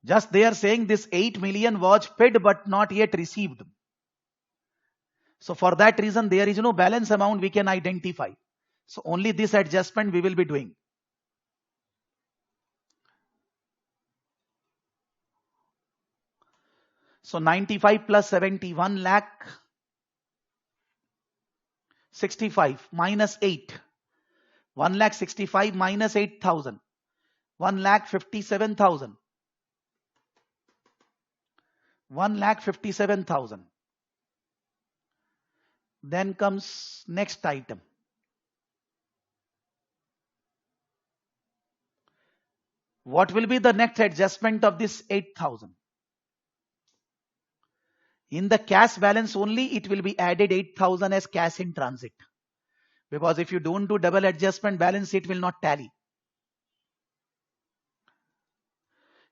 Just they are saying this 8 million was paid but not yet received. So for that reason, there is no balance amount we can identify. So only this adjustment we will be doing. So 95 plus 70, 1,65,000 minus 8. 1,65,000 minus 8,000. 1,57,000. 1,57,000. Then comes next item. What will be the next adjustment of this 8,000? In the cash balance only, it will be added 8,000 as cash in transit. Because if you don't do double adjustment balance, it will not tally.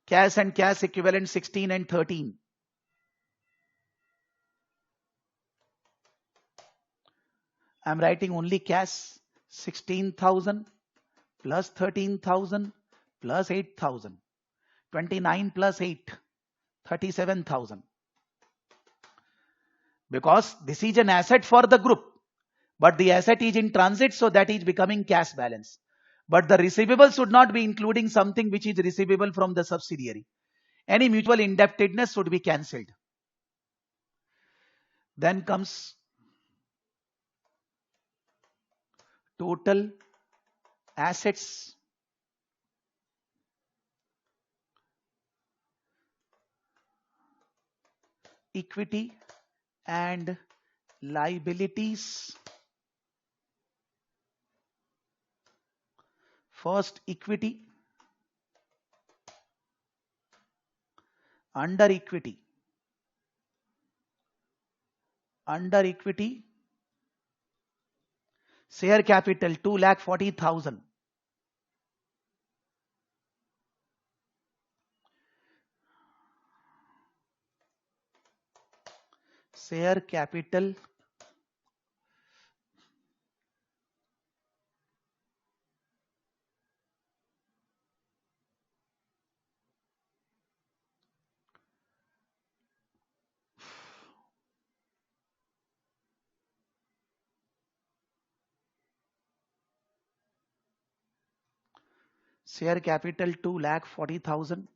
Cash and cash equivalent 16 and 13. I'm writing only cash 16,000 plus 13,000 plus 8,000. 29 plus 8, 37,000. Because this is an asset for the group, but the asset is in transit, so that is becoming cash balance. But the receivable should not be including something which is receivable from the subsidiary. Any mutual indebtedness should be cancelled. Then comes total assets equity and liabilities. First equity, under equity, share capital 2,40,000. Share capital share capital 2,40,000.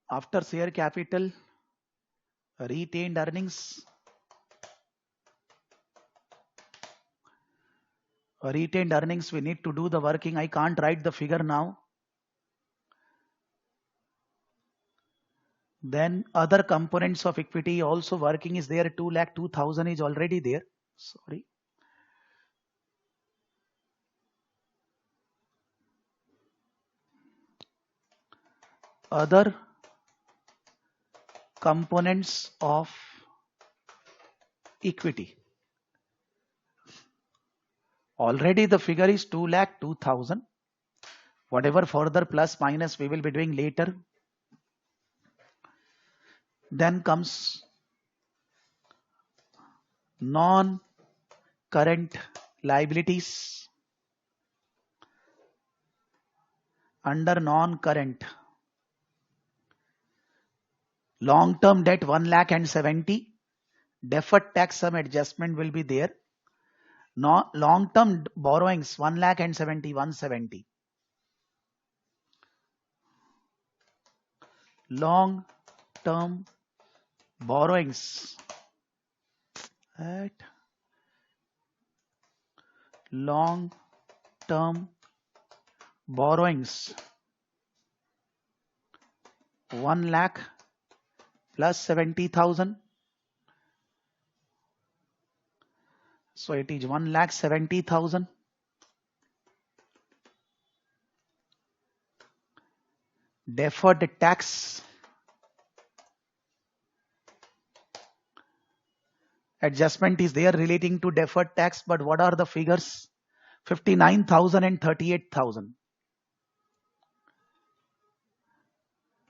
After share capital, retained earnings. Retained earnings, we need to do the working. I can't write the figure now. Then other components of equity also working is there. 2,02,000 is already there. Sorry. Other components of equity. Already the figure is 2,02,000. Whatever further plus minus we will be doing later. Then comes non-current liabilities. Under non-current, long-term debt 1,70,000. Deferred tax sum adjustment will be there. Long-term borrowings 1,70,000. Long-term borrowings at long-term borrowings 1 lakh plus 70,000. So it is 1,70,000. Deferred tax adjustment is there relating to deferred tax, but what are the figures? 59,000 and 38,000.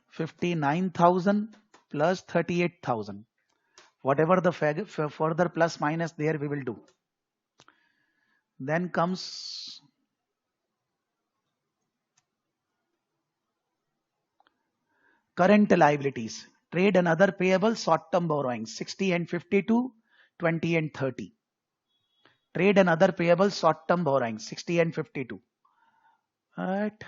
59,000 plus 38,000. Whatever the further plus minus there we will do. Then comes current liabilities, trade and other payables, short-term borrowings 60 and 52, 20 and 30. Trade and other payables, short-term borrowings 60 and 52. Right.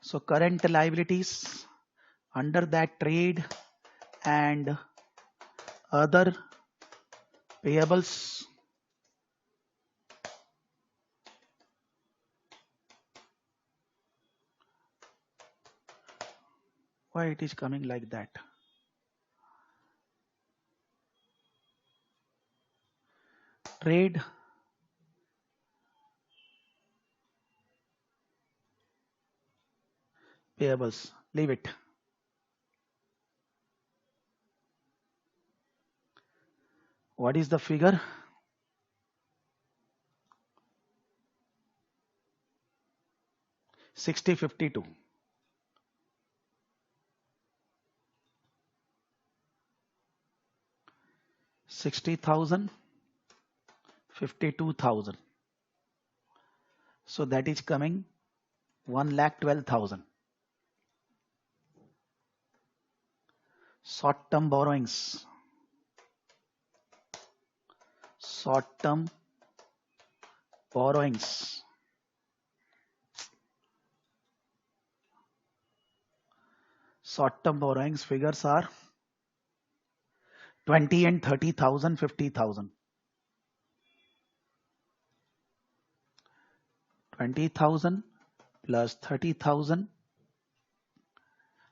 So current liabilities, under that trade and other payables, why it is coming like that? Trade payables. Leave it. What is the figure? $60.52. 60,000, 52,000. So that is coming 1,12,000. Short-term borrowings. Short-term borrowings. Short-term borrowings figures are 20 and 30,000, 50,000. 20,000 plus 30,000,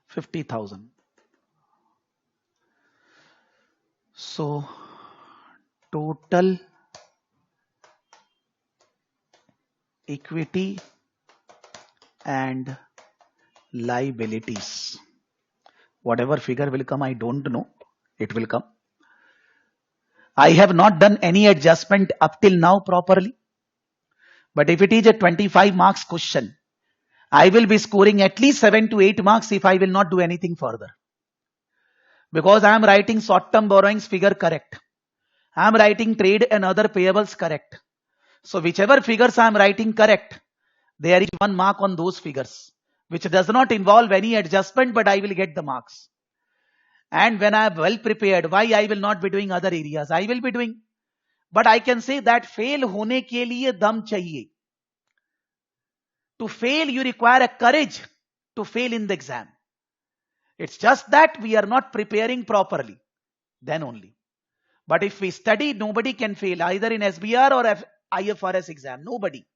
50,000. So total equity and liabilities. Whatever figure will come, I don't know. It will come. I have not done any adjustment up till now properly. But if it is a 25 marks question, I will be scoring at least 7 to 8 marks if I will not do anything further. Because I am writing short-term borrowings figure correct. I am writing trade and other payables correct. So whichever figures I am writing correct, there is 1 mark on those figures, which does not involve any adjustment, but I will get the marks. And when I am well prepared, why I will not be doing other areas? I will be doing. But I can say that fail होने के लिए दम चाहिए. To fail, you require a courage to fail in the exam. It's just that we are not preparing properly. Then only. But if we study, nobody can fail either in SBR or IFRS exam. Nobody.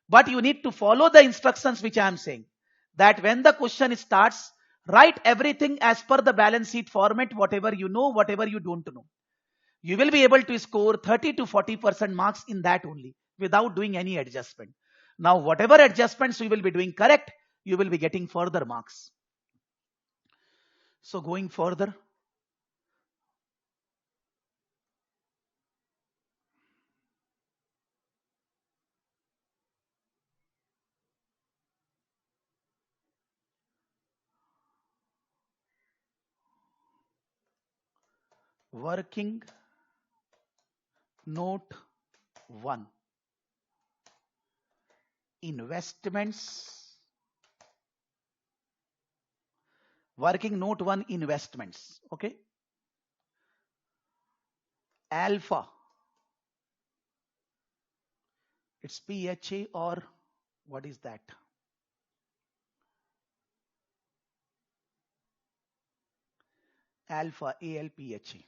But you need to follow the instructions which I am saying. That when the question starts, write everything as per the balance sheet format, whatever you know, whatever you don't know. You will be able to score 30 to 40% marks in that only, without doing any adjustment. Now, whatever adjustments you will be doing correct, you will be getting further marks. So going further. Working note 1. Investments. Working note 1, investments. Okay. Alpha. It's PHA or what is that? Alpha, ALPHA.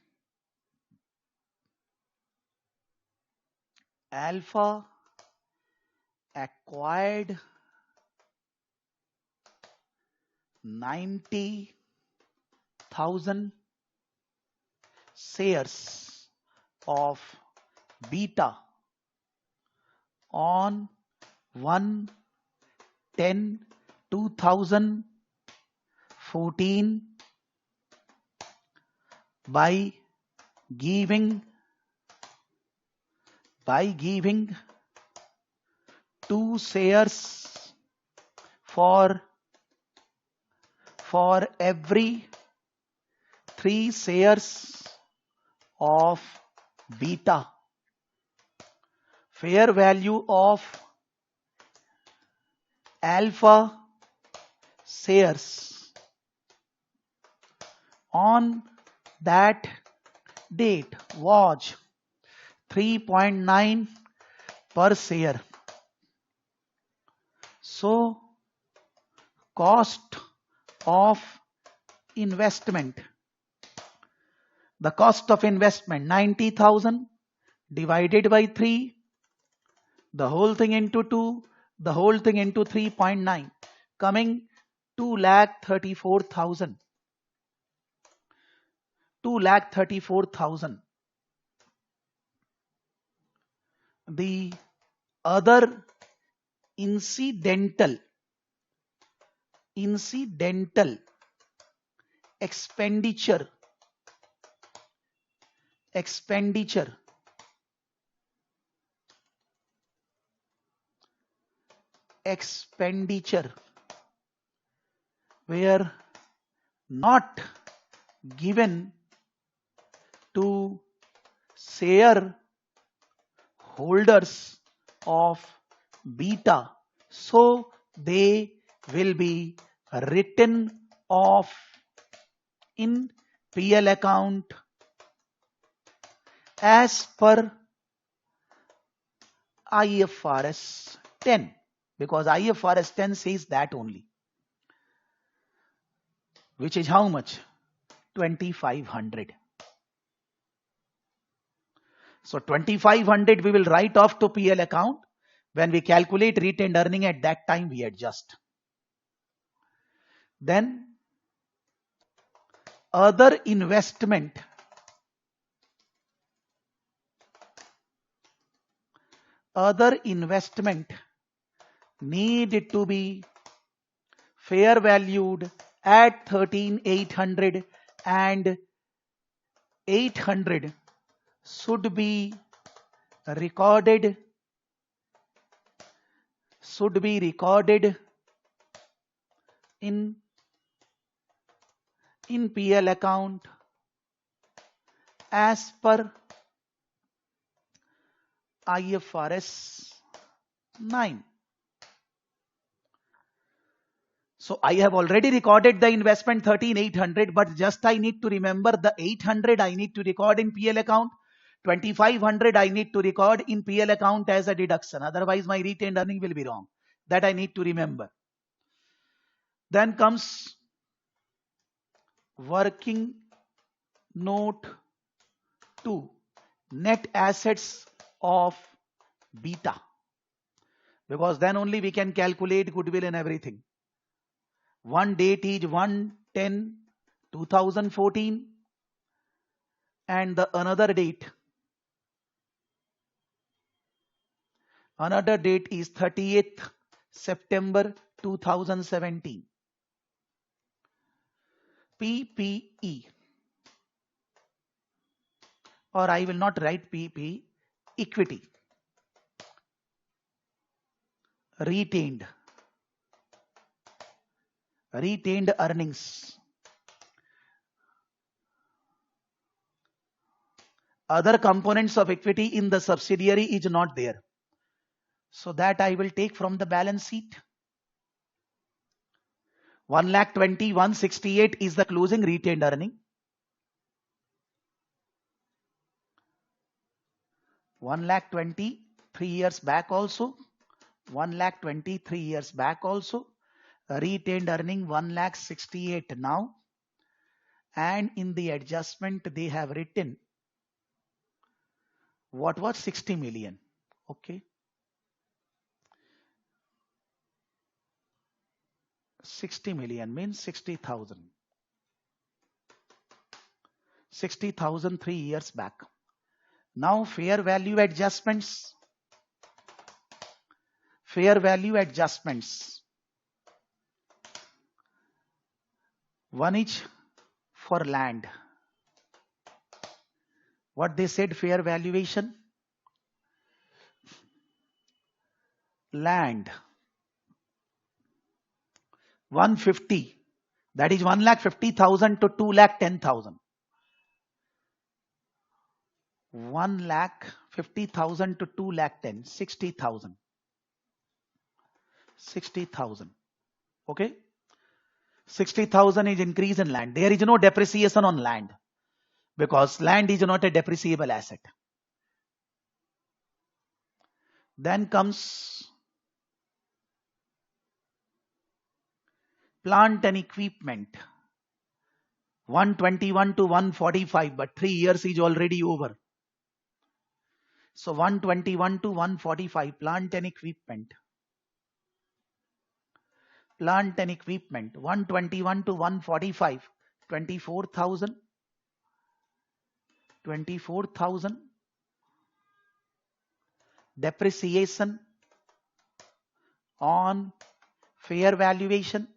Alpha acquired 90,000 shares of Beta on 1/10/2014 by giving 2 shares for every 3 shares of Beta. Fair value of Alpha shares on that date was 3.9 per share. So cost of investment. The cost of investment 90,000 divided by 3, the whole thing into 2, the whole thing into 3.9, coming 2,34,000. 2,34,000. The other incidental incidental expenditure were not given to shareholders of beta, so they will be written off in PL account as per IFRS 10, because IFRS 10 says that only, which is how much? 2500. So 2500 we will write off to PL account. When we calculate retained earning, at that time we adjust. Then other investment need to be fair valued at 13,800, and 800 should be recorded in PL account as per IFRS 9. So I have already recorded the investment 13,800, but just I need to remember the 800 I need to record in PL account, 2,500 I need to record in PL account as a deduction. Otherwise my retained earning will be wrong. That I need to remember. Then comes working note 2, net assets of beta, because then only we can calculate goodwill and everything. One date is 1/10/2014, and the another date is 30th September 2017. PPE, or I will not write PPE, equity, retained earnings. Other components of equity in the subsidiary is not there, so that I will take from the balance sheet. 1,20,168 is the closing retained earning. 1,20,000 3 years back also, 1,20,000 3 years back also, retained earning 1,68,000 now, and in the adjustment they have written what was 60 million. Okay, 60 million means 60,000. 60,000 3 years back. Now fair value adjustments. One is for land. What they said, fair valuation, land 150, that is 1,50,000 to 2,10,000. 1,50,000 to 2,10,000, 60,000. 60,000. Okay, 60,000 is increase in land. There is no depreciation on land, because land is not a depreciable asset. Then comes plant and equipment, 121 to 145, but 3 years is already over. So 121 to 145, plant and equipment. 121 to 145, 24,000. 24,000. Depreciation on fair valuation,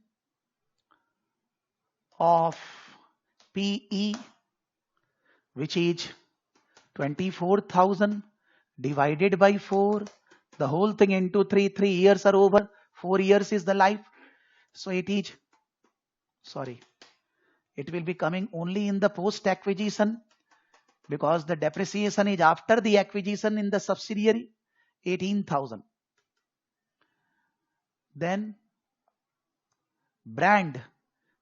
of PE, which is 24,000 divided by 4, the whole thing into 3. 3 years are over, 4 years is the life. So it is, sorry, it will be coming only in the post acquisition, because the depreciation is after the acquisition in the subsidiary, 18,000. Then brand,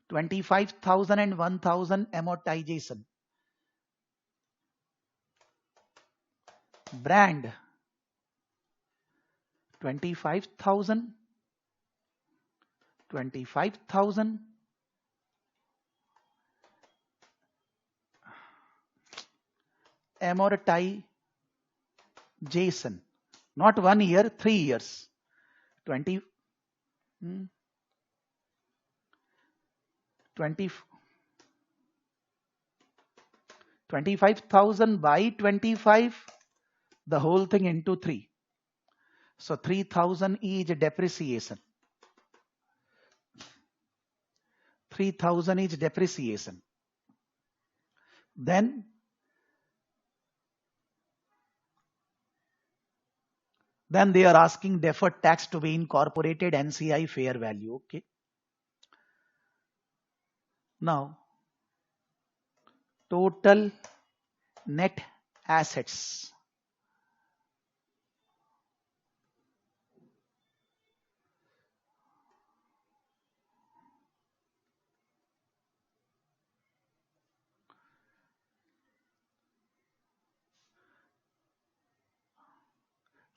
25,000 and 1,000 amortization. Brand, 25,000, 25,000, amortization, not 1 year, 3 years. 25,000 by 25, the whole thing into 3. So 3,000 is depreciation. 3,000 is depreciation. Then they are asking deferred tax to be incorporated, NCI fair value. Okay. Now, total net assets.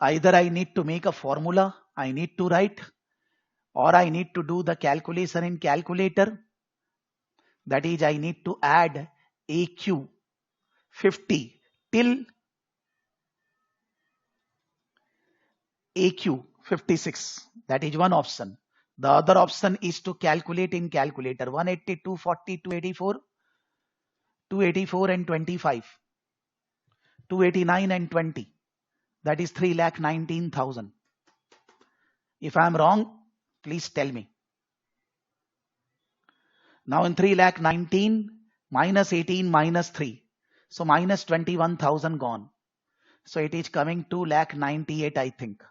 Either I need to make a formula, I need to write, or I need to do the calculation in calculator. That is, I need to add AQ 50 till AQ 56. That is one option. The other option is to calculate in calculator. 180, 240, 284, 284 and 25, 289 and 20. That is 3,19,000. If I am wrong, please tell me. Now in 3,19,000 minus 18 minus 3. So minus 21,000 gone. So it is coming 2,98,000, I think.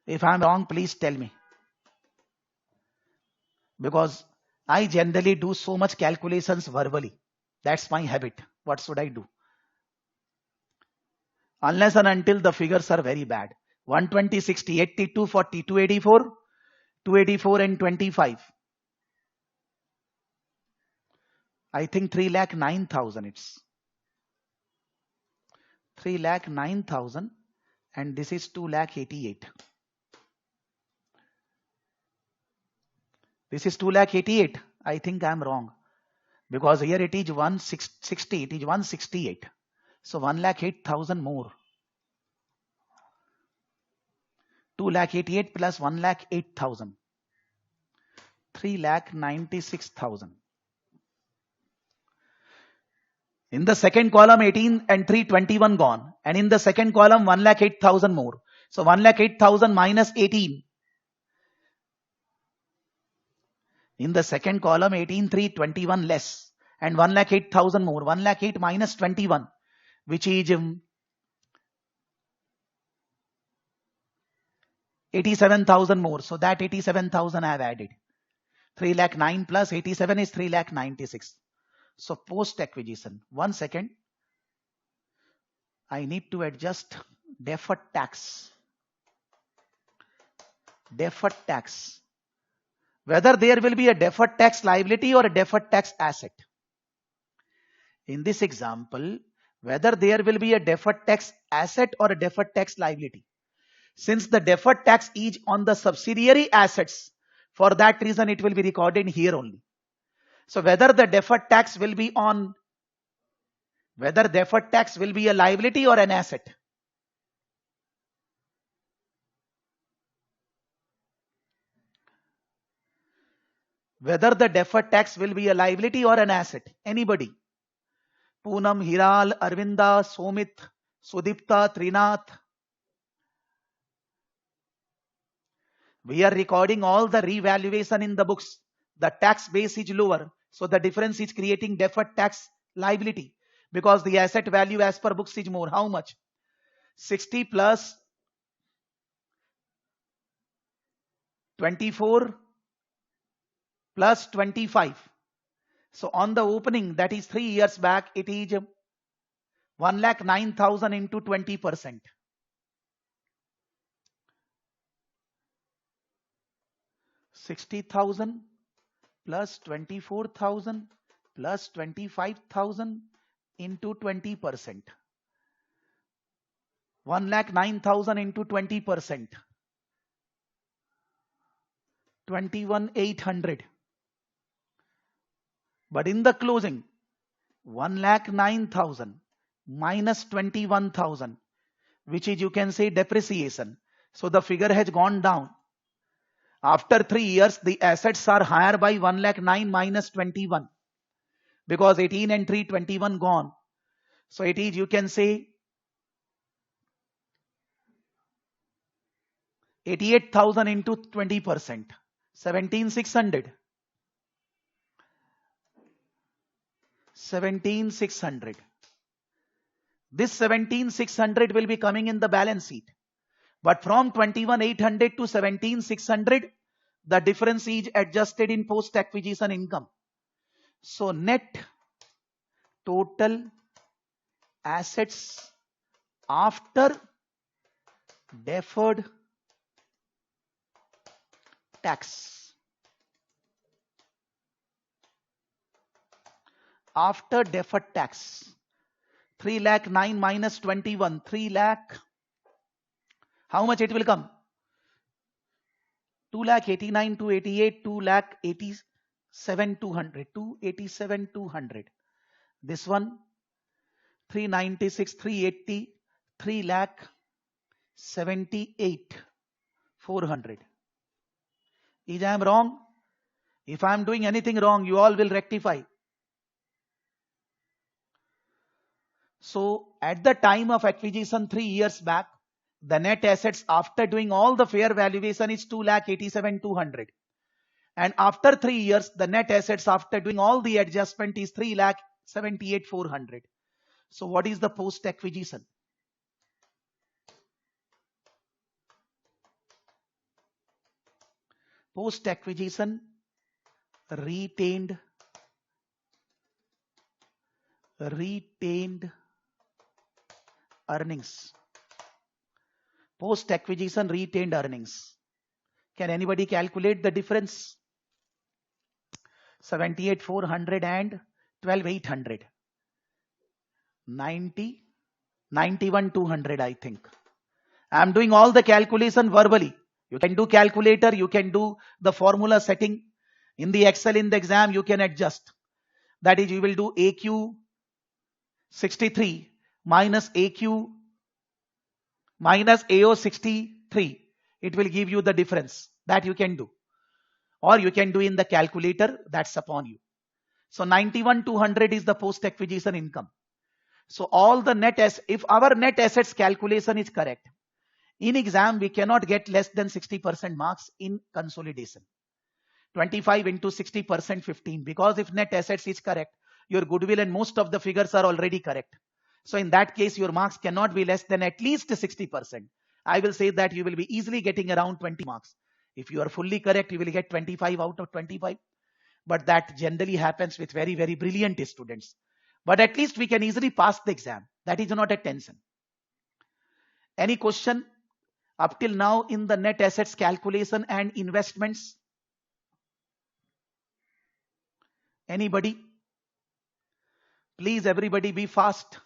If I am wrong, please tell me. Because I generally do so much calculations verbally. That's my habit. What should I do? Unless and until the figures are very bad. 120, 60, 80, 240, 284, 284 and 25. I think 3,09,000 it's. 3,09,000 and this is 2,88,000. This is 2,88,000. I think I am wrong. Because here it is 160, it is 168. So 1,08,000 more. 2,88,000 plus 1,08,000. 3,96,000. In the second column 18 and 321 gone. And in the second column 1,08,000 more. So 1,08,000 minus 18. In the second column 18, 321 less. And 1,08,000 more. 1,08,000 minus 21. Which is 87,000 more. So that 87,000 I have added. 3,09,000 plus 87 is 3,96,000. So post acquisition. 1 second. I need to adjust deferred tax. Deferred tax. Whether there will be a deferred tax liability or a deferred tax asset. In this example, whether there will be a deferred tax asset or a deferred tax liability. Since the deferred tax is on the subsidiary assets, for that reason it will be recorded here only. So whether the deferred tax will be on, whether deferred tax will be a liability or an asset. Whether the deferred tax will be a liability or an asset. Anybody? Poonam, Hiral, Arvinda, Somit, Sudipta, Trinath. We are recording all the revaluation in the books. the tax base is lower. So the difference is creating deferred tax liability because the asset value as per books is more. How much? 60 plus 24 plus 25. So on the opening, that is 3 years back, it is 1,09,000 into 20%. 60,000 plus 24,000 plus 25,000 into 20%. 1,09,000 into 20%. 21,800. But in the closing, 1,09,000 minus 21,000, which is, you can say, depreciation. So the figure has gone down. After 3 years, the assets are higher by 1,09,000 minus 21 because 18 and 3, 21 gone. So it is, you can say, 88,000 into 20%, 17,600. 17,600. This 17,600 will be coming in the balance sheet. But from 21,800 to 17,600, the difference is adjusted in post-acquisition income. So net total assets after deferred tax. After deferred tax, 3,09,000 minus 21, 3 lakh. How much it will come? 2,89,000 to 88, 2,87,200, 287,200. This one, 396, 380, 3,78,400. Is I am wrong? If I am doing anything wrong, you all will rectify. So at the time of acquisition 3 years back, the net assets after doing all the fair valuation is 2,87,200. And after 3 years, the net assets after doing all the adjustment is 3,78,400. So what is the post acquisition? Post acquisition retained earnings. Post acquisition retained earnings. Can anybody calculate the difference? 78,400 and 12,800. 91,200, I think. I am doing all the calculation verbally. You can do calculator, you can do the formula setting. In the Excel, in the exam, you can adjust. That is, you will do AQ 63 minus AQ minus AO 63. It will give you the difference. That you can do. Or you can do in the calculator, that's upon you. So 91,200 is the post acquisition income. So all the net assets, if our net assets calculation is correct, in exam we cannot get less than 60% marks in consolidation. 25 into 60%, 15. Because if net assets is correct, your goodwill and most of the figures are already correct. So in that case, your marks cannot be less than at least 60%. I will say that you will be easily getting around 20 marks. If you are fully correct, you will get 25 out of 25. But that generally happens with very, very brilliant students. But at least we can easily pass the exam. That is not a tension. Any question up till now in the net assets calculation and investments? Anybody? Please, everybody be fast.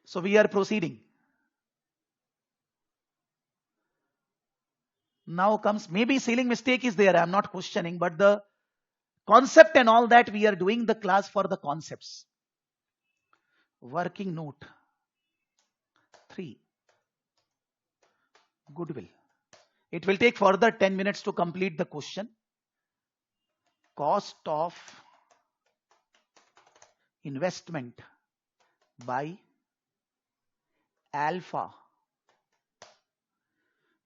So we are proceeding. Now comes, maybe ceiling mistake is there. I am not questioning, but the concept and all that, we are doing the class for the concepts. Working note 3. Goodwill. It will take further 10 minutes to complete the question. Cost of investment by Alpha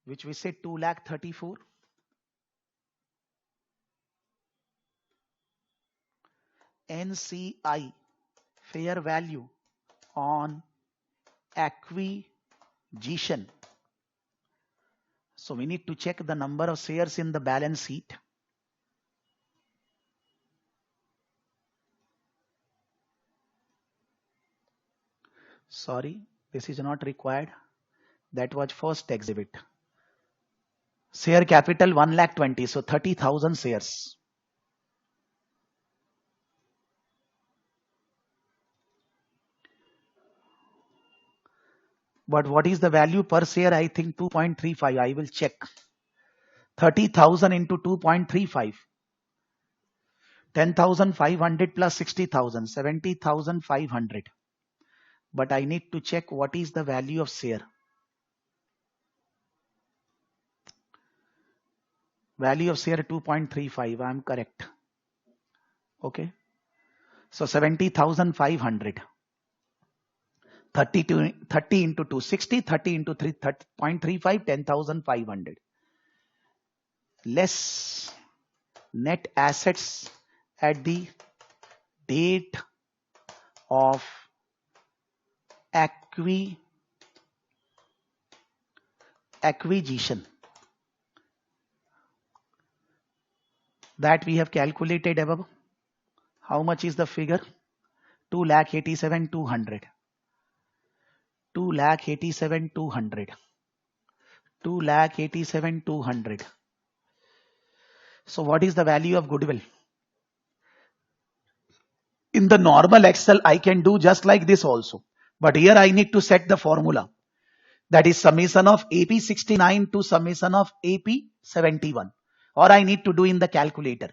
which we said 2,34,000. NCI fair value on acquisition. So we need to check the number of shares in the balance sheet. Sorry, this is not required. That was first exhibit. Share capital 1,20,000, so 30,000 shares. But what is the value per share? I think 2.35. I will check. 30,000 into 2.35. 10,500 plus 60,000. 70,500. But I need to check what is the value of share. Value of share 2.35. I am correct. Okay. So 70,500. 30 into 2, 60, 30 into 3, 30.35, 10,500. Less net assets at the date of acquisition. That we have calculated above. How much is the figure? 2,87,200. 2,87,200. 2,87,200. So what is the value of goodwill? In the normal Excel, I can do just like this also. But here I need to set the formula. That is summation of AP69 to summation of AP71. Or I need to do in the calculator.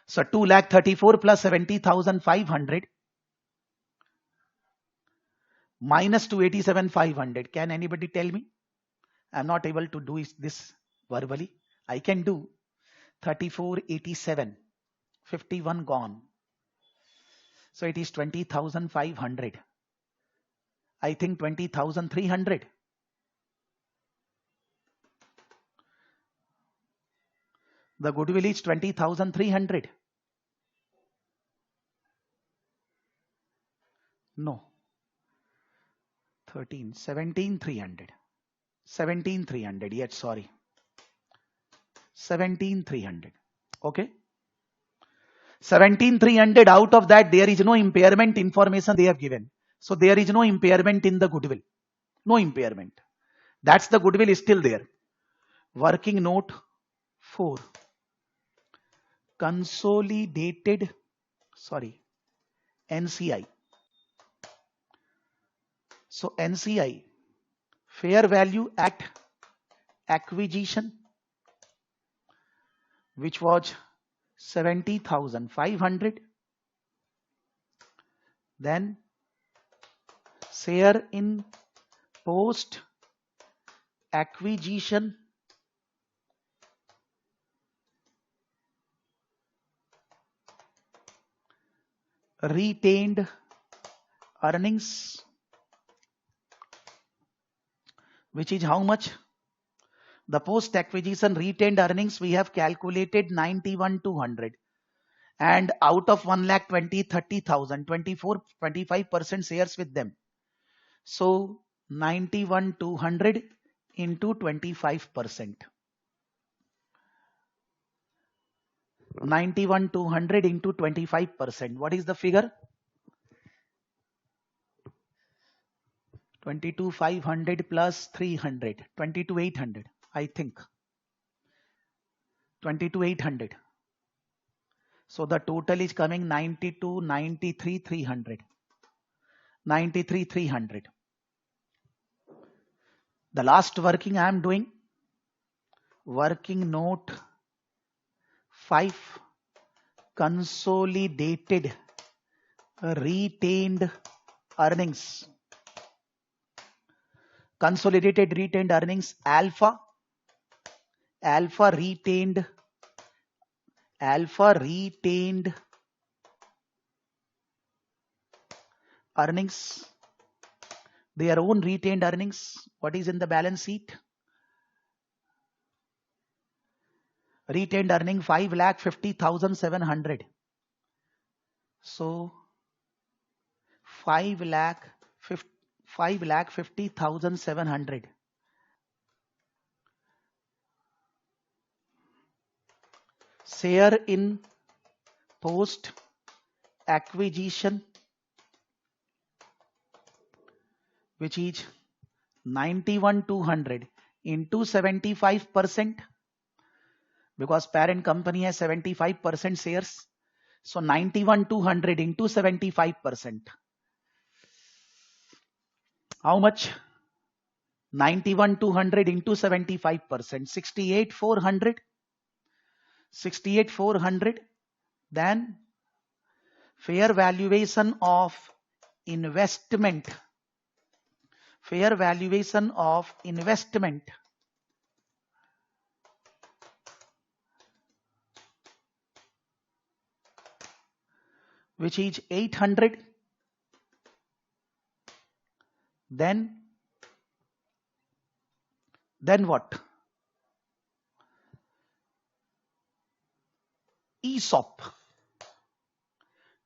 So 2,34,000 plus 70,500 minus 287,500. Can anybody tell me? I'm not able to do this verbally. I can do 3487. 51 gone. So it is 20,500. I think 20,300. The goodwill is 20,300. No. 13, 17,300. 17,300. Yes, sorry. 17,300. Okay. 17,300. Out of that, there is no impairment information they have given. So there is no impairment in the goodwill. No impairment. That's the goodwill is still there. Working note 4. Consolidated, NCI. So NCI, fair value at acquisition, which was 70,500. Then share in post acquisition retained earnings, which is how much? The post acquisition retained earnings we have calculated 91,200, and out of 1,20,000, 30,000, 25% shares with them. So 91,200 into 25%. 91,200 into 25%. What is the figure? 22,500 plus 300. 22,800. I think. 22,800. So the total is coming 92, 93, 300. 93, 300. The last working I am doing. Working note 5. Consolidated retained earnings. Consolidated retained earnings alpha retained earnings, their own retained earnings. What is in the balance sheet? Retained earning 5,50,700. So 5,50,700. Share in post acquisition, which is 91,200 into 75%, because parent company has 75% shares. So 91,200 into 75%. How much? 91,200 into 75%. 68,400. 68,400. Then fair valuation of investment. Fair valuation of investment, which is 800. Then what? ESOP.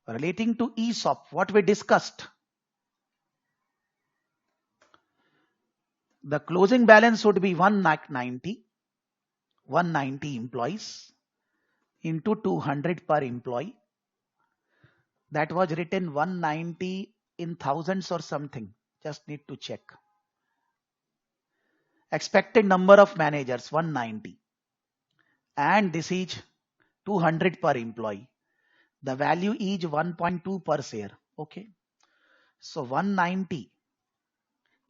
Relating to ESOP, what we discussed. The closing balance would be 190 employees into 200 per employee. That was written 190 in thousands or something. Just need to check. Expected number of managers 190. And this is 200 per employee. The value is 1.2 per share. Okay. So 190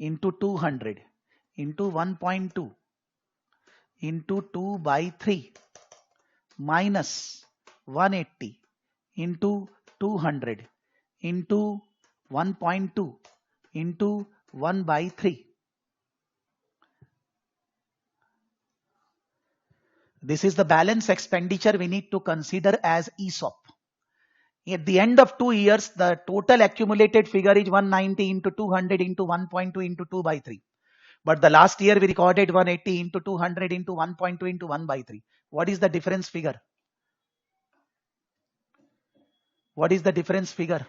into 200 into 1.2 into 2 by 3 minus 180 into 200 into 1.2 into 1 by 3. This is the balance expenditure we need to consider as ESOP. At the end of 2 years, the total accumulated figure is 190 into 200 into 1.2 into 2 by 3. But the last year we recorded 180 into 200 into 1.2 into 1 by 3. What is the difference figure? What is the difference figure?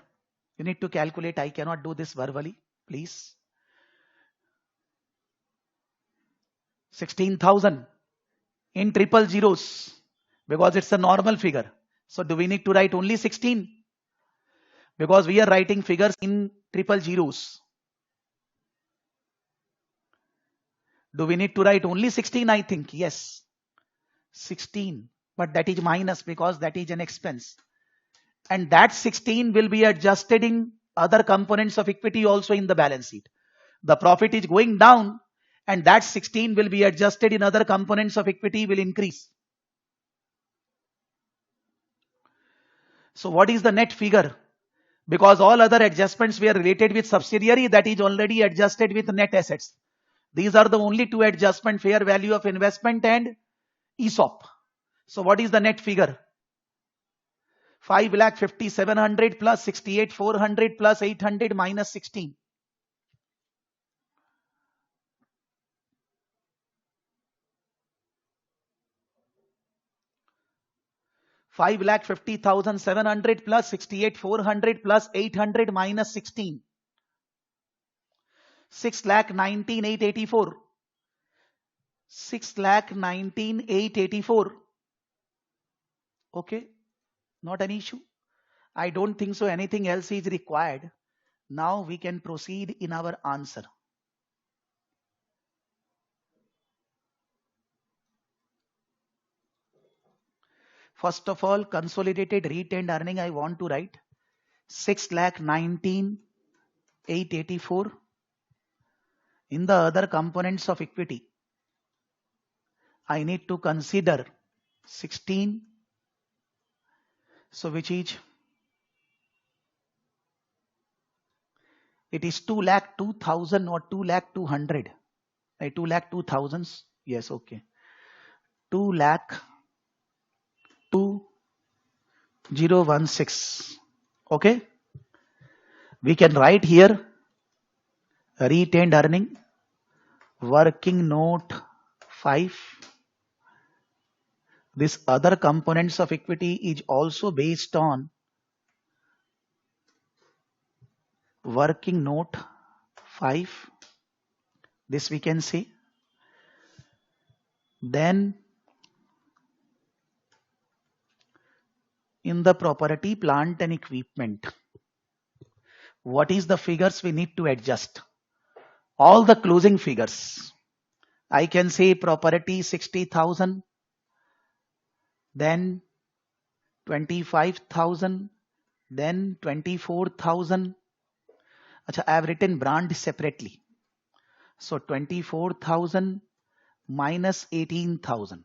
You need to calculate. I cannot do this verbally, please. 16,000 in triple zeros, because it's a normal figure. So do we need to write only 16? Because we are writing figures in triple zeros. Do we need to write only 16? I think yes, 16, but that is minus because that is an expense. And that 16 will be adjusted in other components of equity also in the balance sheet. The profit is going down and that 16 will be adjusted in other components of equity will increase. So what is the net figure? Because all other adjustments were related with subsidiary, that is already adjusted with net assets. These are the only two adjustments, fair value of investment and ESOP. So what is the net figure? 5,50,700 plus 68,400 plus 800 minus 16. $5,50,700 plus 68,400 plus 800 minus 16. 6,19,884. 6,19,884. Okay, not an issue. I don't think so anything else is required. Now we can proceed in our answer. First of all, consolidated retained earning I want to write 6,19,884. In the other components of equity, I need to consider 16. So which is, it is 2,02,000 or 2,02,000. 2,02,000. Yes, okay. 2,02,016. Okay. We can write here retained earning, working note 5, This other components of equity is also based on working note 5. This we can see. Then in the property, plant and equipment, what is the figures we need to adjust? All the closing figures. I can say property 60,000, then 25,000, then 24,000. I have written brand separately. So 24,000 minus 18,000.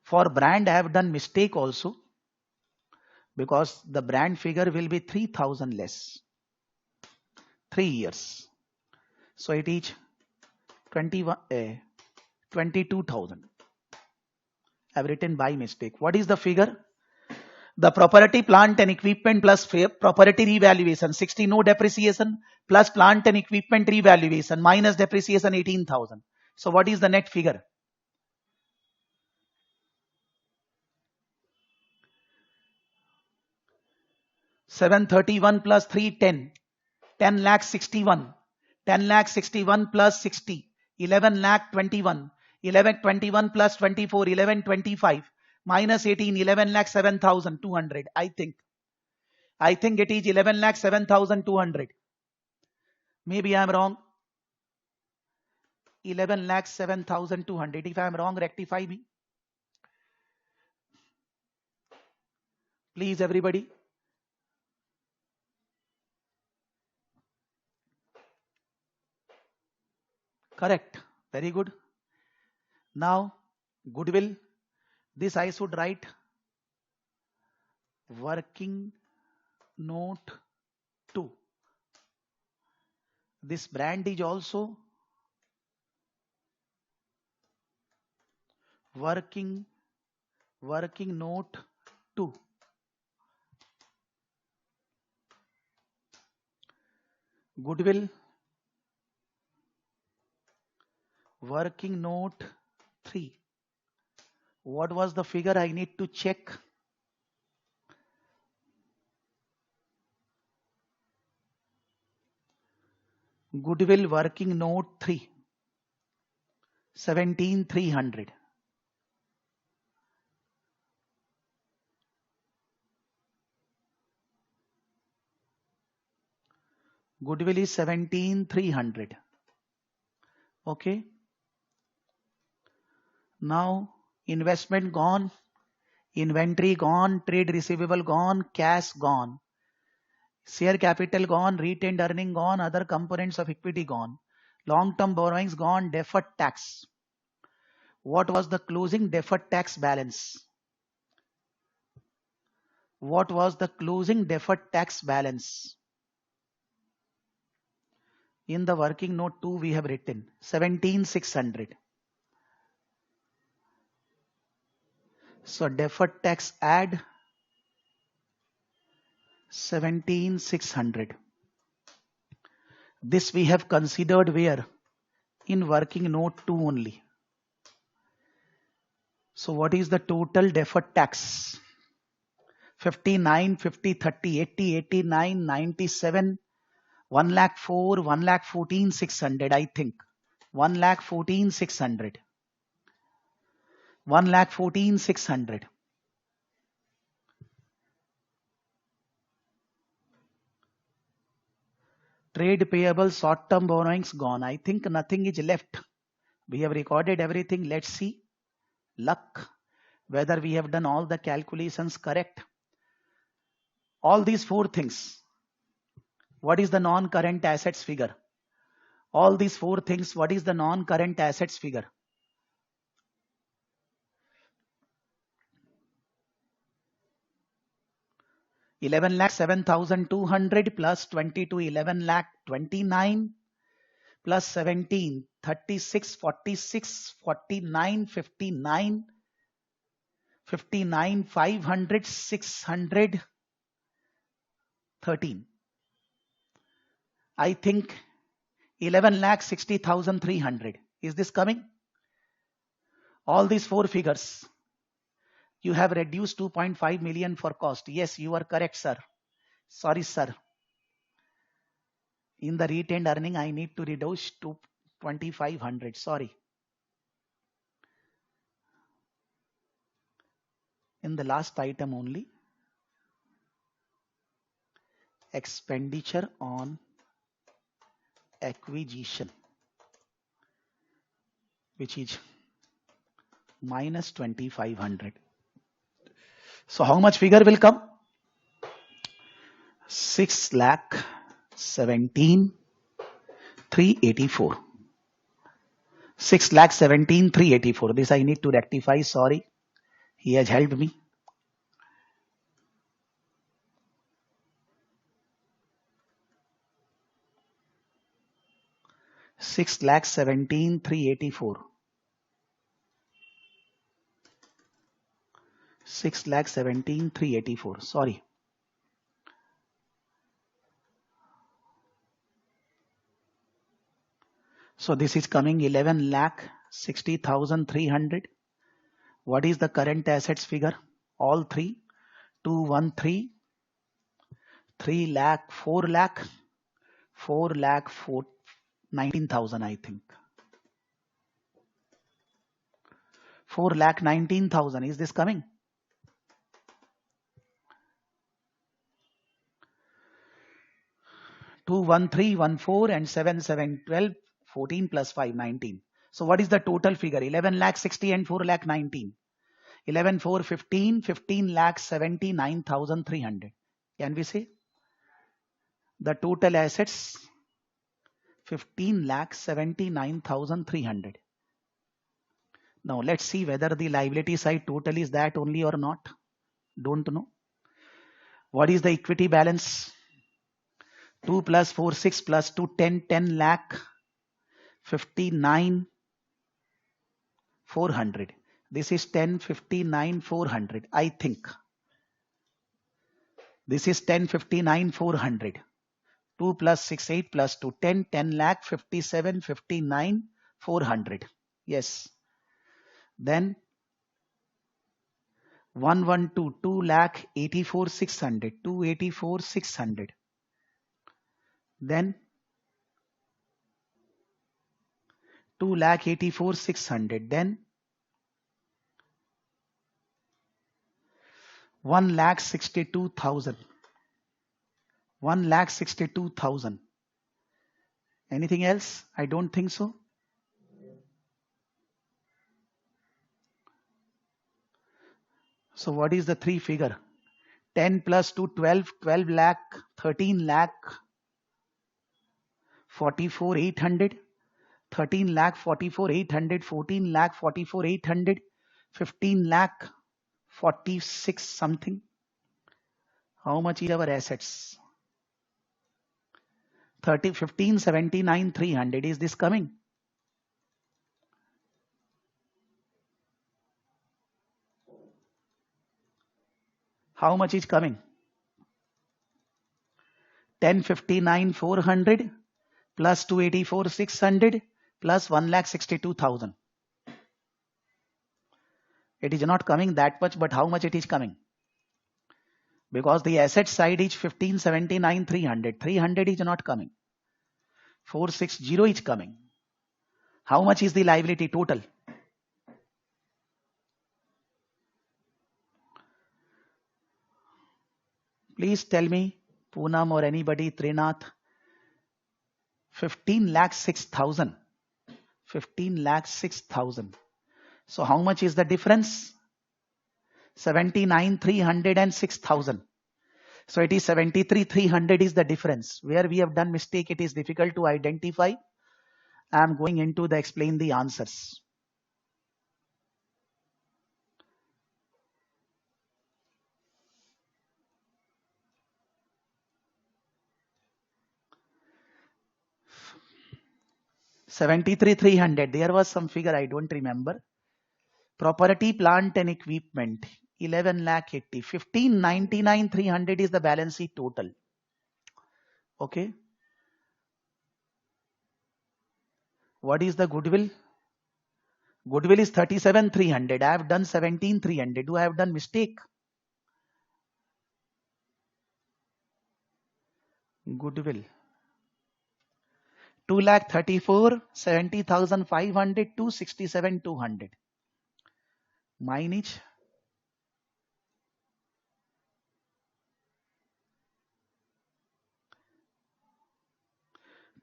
For brand, I have done mistake also, because the brand figure will be 3,000 less. 3 years. So it is 22,000. I have written by mistake. What is the figure? The property, plant and equipment plus property revaluation 60, no depreciation, plus plant and equipment revaluation minus depreciation 18,000. So what is the net figure? $731 plus 310, 10 lakh 61, 10 lakh 61 plus 60, 11 lakh 21, 11 21 plus 24, 11 25 minus 18, 11 lakh 7,200. I think it is 11 lakh 7,200. Maybe I am wrong. 11 lakh 7,200. If I am wrong, rectify me. Please, everybody. Correct. Very good. Now, goodwill. This I should write working note 2. This brand is also working note 2. Goodwill working note 3. What was the figure I need to check? Goodwill working note 3. 17,300. Goodwill is 17,300. Okay. Now investment gone, inventory gone, trade receivable gone, cash gone, share capital gone, retained earning gone, other components of equity gone, long-term borrowings gone, deferred tax. What was the closing deferred tax balance? What was the closing deferred tax balance? In the working note 2 we have written 17,600. So deferred tax add 17,600. This we have considered where? In working note 2 only. So what is the total deferred tax? 59, 50, 30, 80, 89, 97, 1 lakh 4, 1 lakh 14, 600, I think. 1 lakh 14, 600. 1 lakh 14, 600. Trade payable, short-term borrowings gone. I think nothing is left. We have recorded everything. Let's see. Luck. Whether we have done all the calculations correct. All these 4 things. What is the non-current assets figure? All these 4 things. What is the non-current assets figure? $11 lakh 7,200 plus 22, 11 lakh 29 plus 17, 36, 46, 49, 59, 59, 500, 600, 13. I think 11 lakh 60,300. Is this coming? All these four figures, you have reduced 2.5 million for cost. Yes, you are correct, sir. Sorry, sir. In the retained earning, I need to reduce to 2,500. Sorry. In the last item only, expenditure on acquisition, which is minus 2,500. So how much figure will come? 6,17,384. 6,17,384. This I need to rectify. Sorry. He has helped me. $6,17,384. 6,17,384. Sorry. So this is coming 11,60,300. What is the current assets figure? All three. 213, 3 lakh, 4 lakh, 4 lakh, 19,000, I think. 4 lakh 19,000. Is this coming? Two 1,314 and 7,712, 14 plus 5, 19. So what is the total figure? 11 lakh 60 and 4 lakh 19. 11 4 15, 15 lakh 79,300. Can we say the total assets 15 lakh 79,300. Now let's see whether the liability side total is that only or not. Don't know. What is the equity balance? 2 plus 4 6 plus 2 10, 10 lakh 59 400. This is 10 59 400. I think this is 10 59 400. 2 plus 6 8 plus 2 10, 10 lakh 57 59 400. Yes. Then 112, 2 lakh 84 600, 284 600. Then 2 lakh 84 600. Then 1 lakh 62,000. 1 lakh 62,000. Anything else? I don't think so. So what is the three figure? 10 plus 2 12, 12 lakh, 13 lakh 44 800, 13 lakh 44 800, 14 lakh 44 800, 15 lakh 46 something. How much is our assets? 15 79 300. Is this coming? How much is coming? 10 59 400 plus 284 600 plus 1 lakh 62,000. It is not coming that much, but how much it is coming? Because the asset side is 15 79 300. 300 is not coming. 460 is coming. How much is the liability total? Please tell me, Poonam or anybody, Trinath. 15 lakh 6,000. 15 lakh 6,000. So how much is the difference? 79 300 and 6,000. So it is 73 300 is the difference. Where we have done mistake, it is difficult to identify. I am going into the explain the answers. $73 300. There was some figure I don't remember. Property, plant and equipment 11 lakh 80. 15 99 300 is the balance sheet total. Okay. What is the goodwill? Goodwill is 37,300. I have done 17,300. Do I have done mistake? Goodwill. 2,34,000, 70,500, 267,200. Mileage.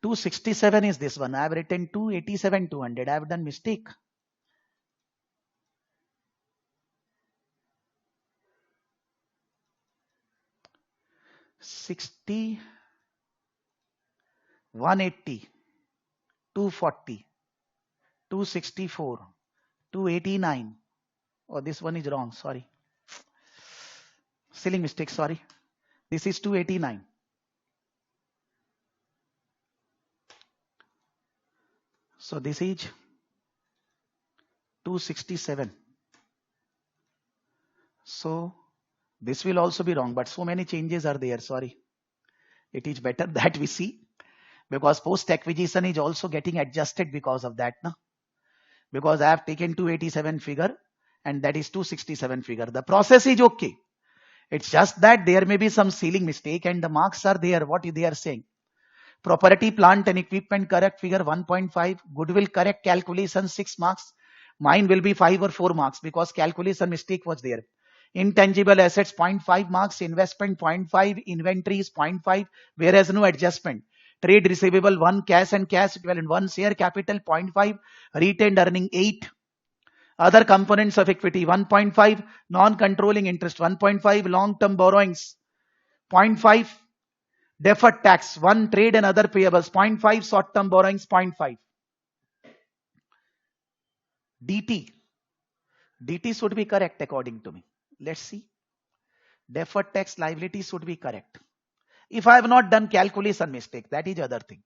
267 is this one. I have written 287,200. I have done mistake. $60, 180, 240, 264, 289. Oh, this one is wrong. Sorry. Silly mistake. Sorry. This is 289. So this is 267. So this will also be wrong, but so many changes are there. Sorry. It is better that we see, because post acquisition is also getting adjusted because of that. No? Because I have taken 287 figure and that is 267 figure. The process is okay. It's just that there may be some ceiling mistake and the marks are there. What they are saying? Property, plant and equipment correct figure 1.5. Goodwill correct calculation 6 marks. Mine will be 5 or 4 marks because calculation mistake was there. Intangible assets 0.5 marks. Investment 0.5. Inventories 0.5. Whereas no adjustment. Trade receivable 1. Cash and cash equivalent 1. Share capital 0.5. Retained earning 8. Other components of equity 1.5. Non-controlling interest 1.5. Long-term borrowings 0.5. Deferred tax 1. Trade and other payables 0.5. Short-term borrowings 0.5. DT should be correct according to me. Let's see. Deferred tax liability should be correct. If I have not done calculation mistake, that is other thing.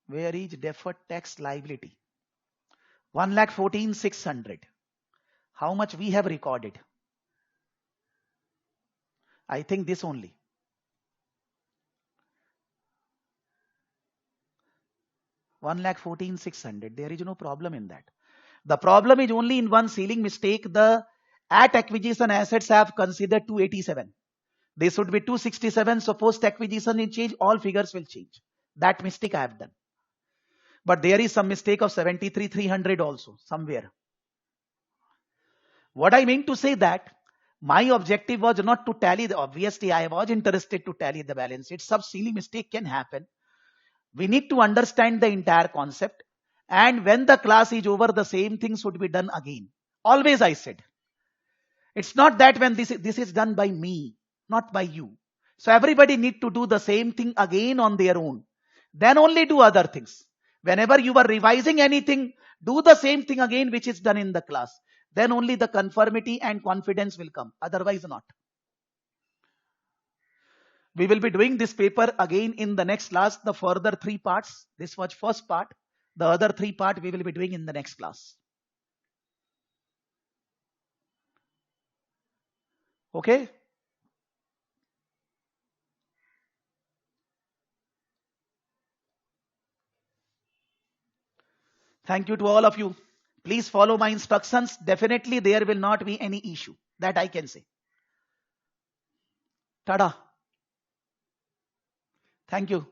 Where is deferred tax liability? 1,14,600. How much we have recorded? I think this only. 1,14,600. There is no problem in that. The problem is only in one ceiling mistake. The at acquisition assets have considered 287. They should be 267. So post acquisition in change, all figures will change. That mistake I have done. But there is some mistake of 73,300 also somewhere. What I mean to say that my objective was not to tally the, obviously I was interested to tally the balance sheet. Some silly mistake can happen. We need to understand the entire concept. And when the class is over, the same thing should be done again. Always I said. It's not that when this is done by me, not by you. So everybody need to do the same thing again on their own. Then only do other things. Whenever you are revising anything, do the same thing again which is done in the class. Then only the conformity and confidence will come. Otherwise not. We will be doing this paper again in the next class, the further 3 parts. This was first part. The other 3 part we will be doing in the next class. Okay? Thank you to all of you. Please follow my instructions. Definitely there will not be any issue. That I can say. Tada. Thank you.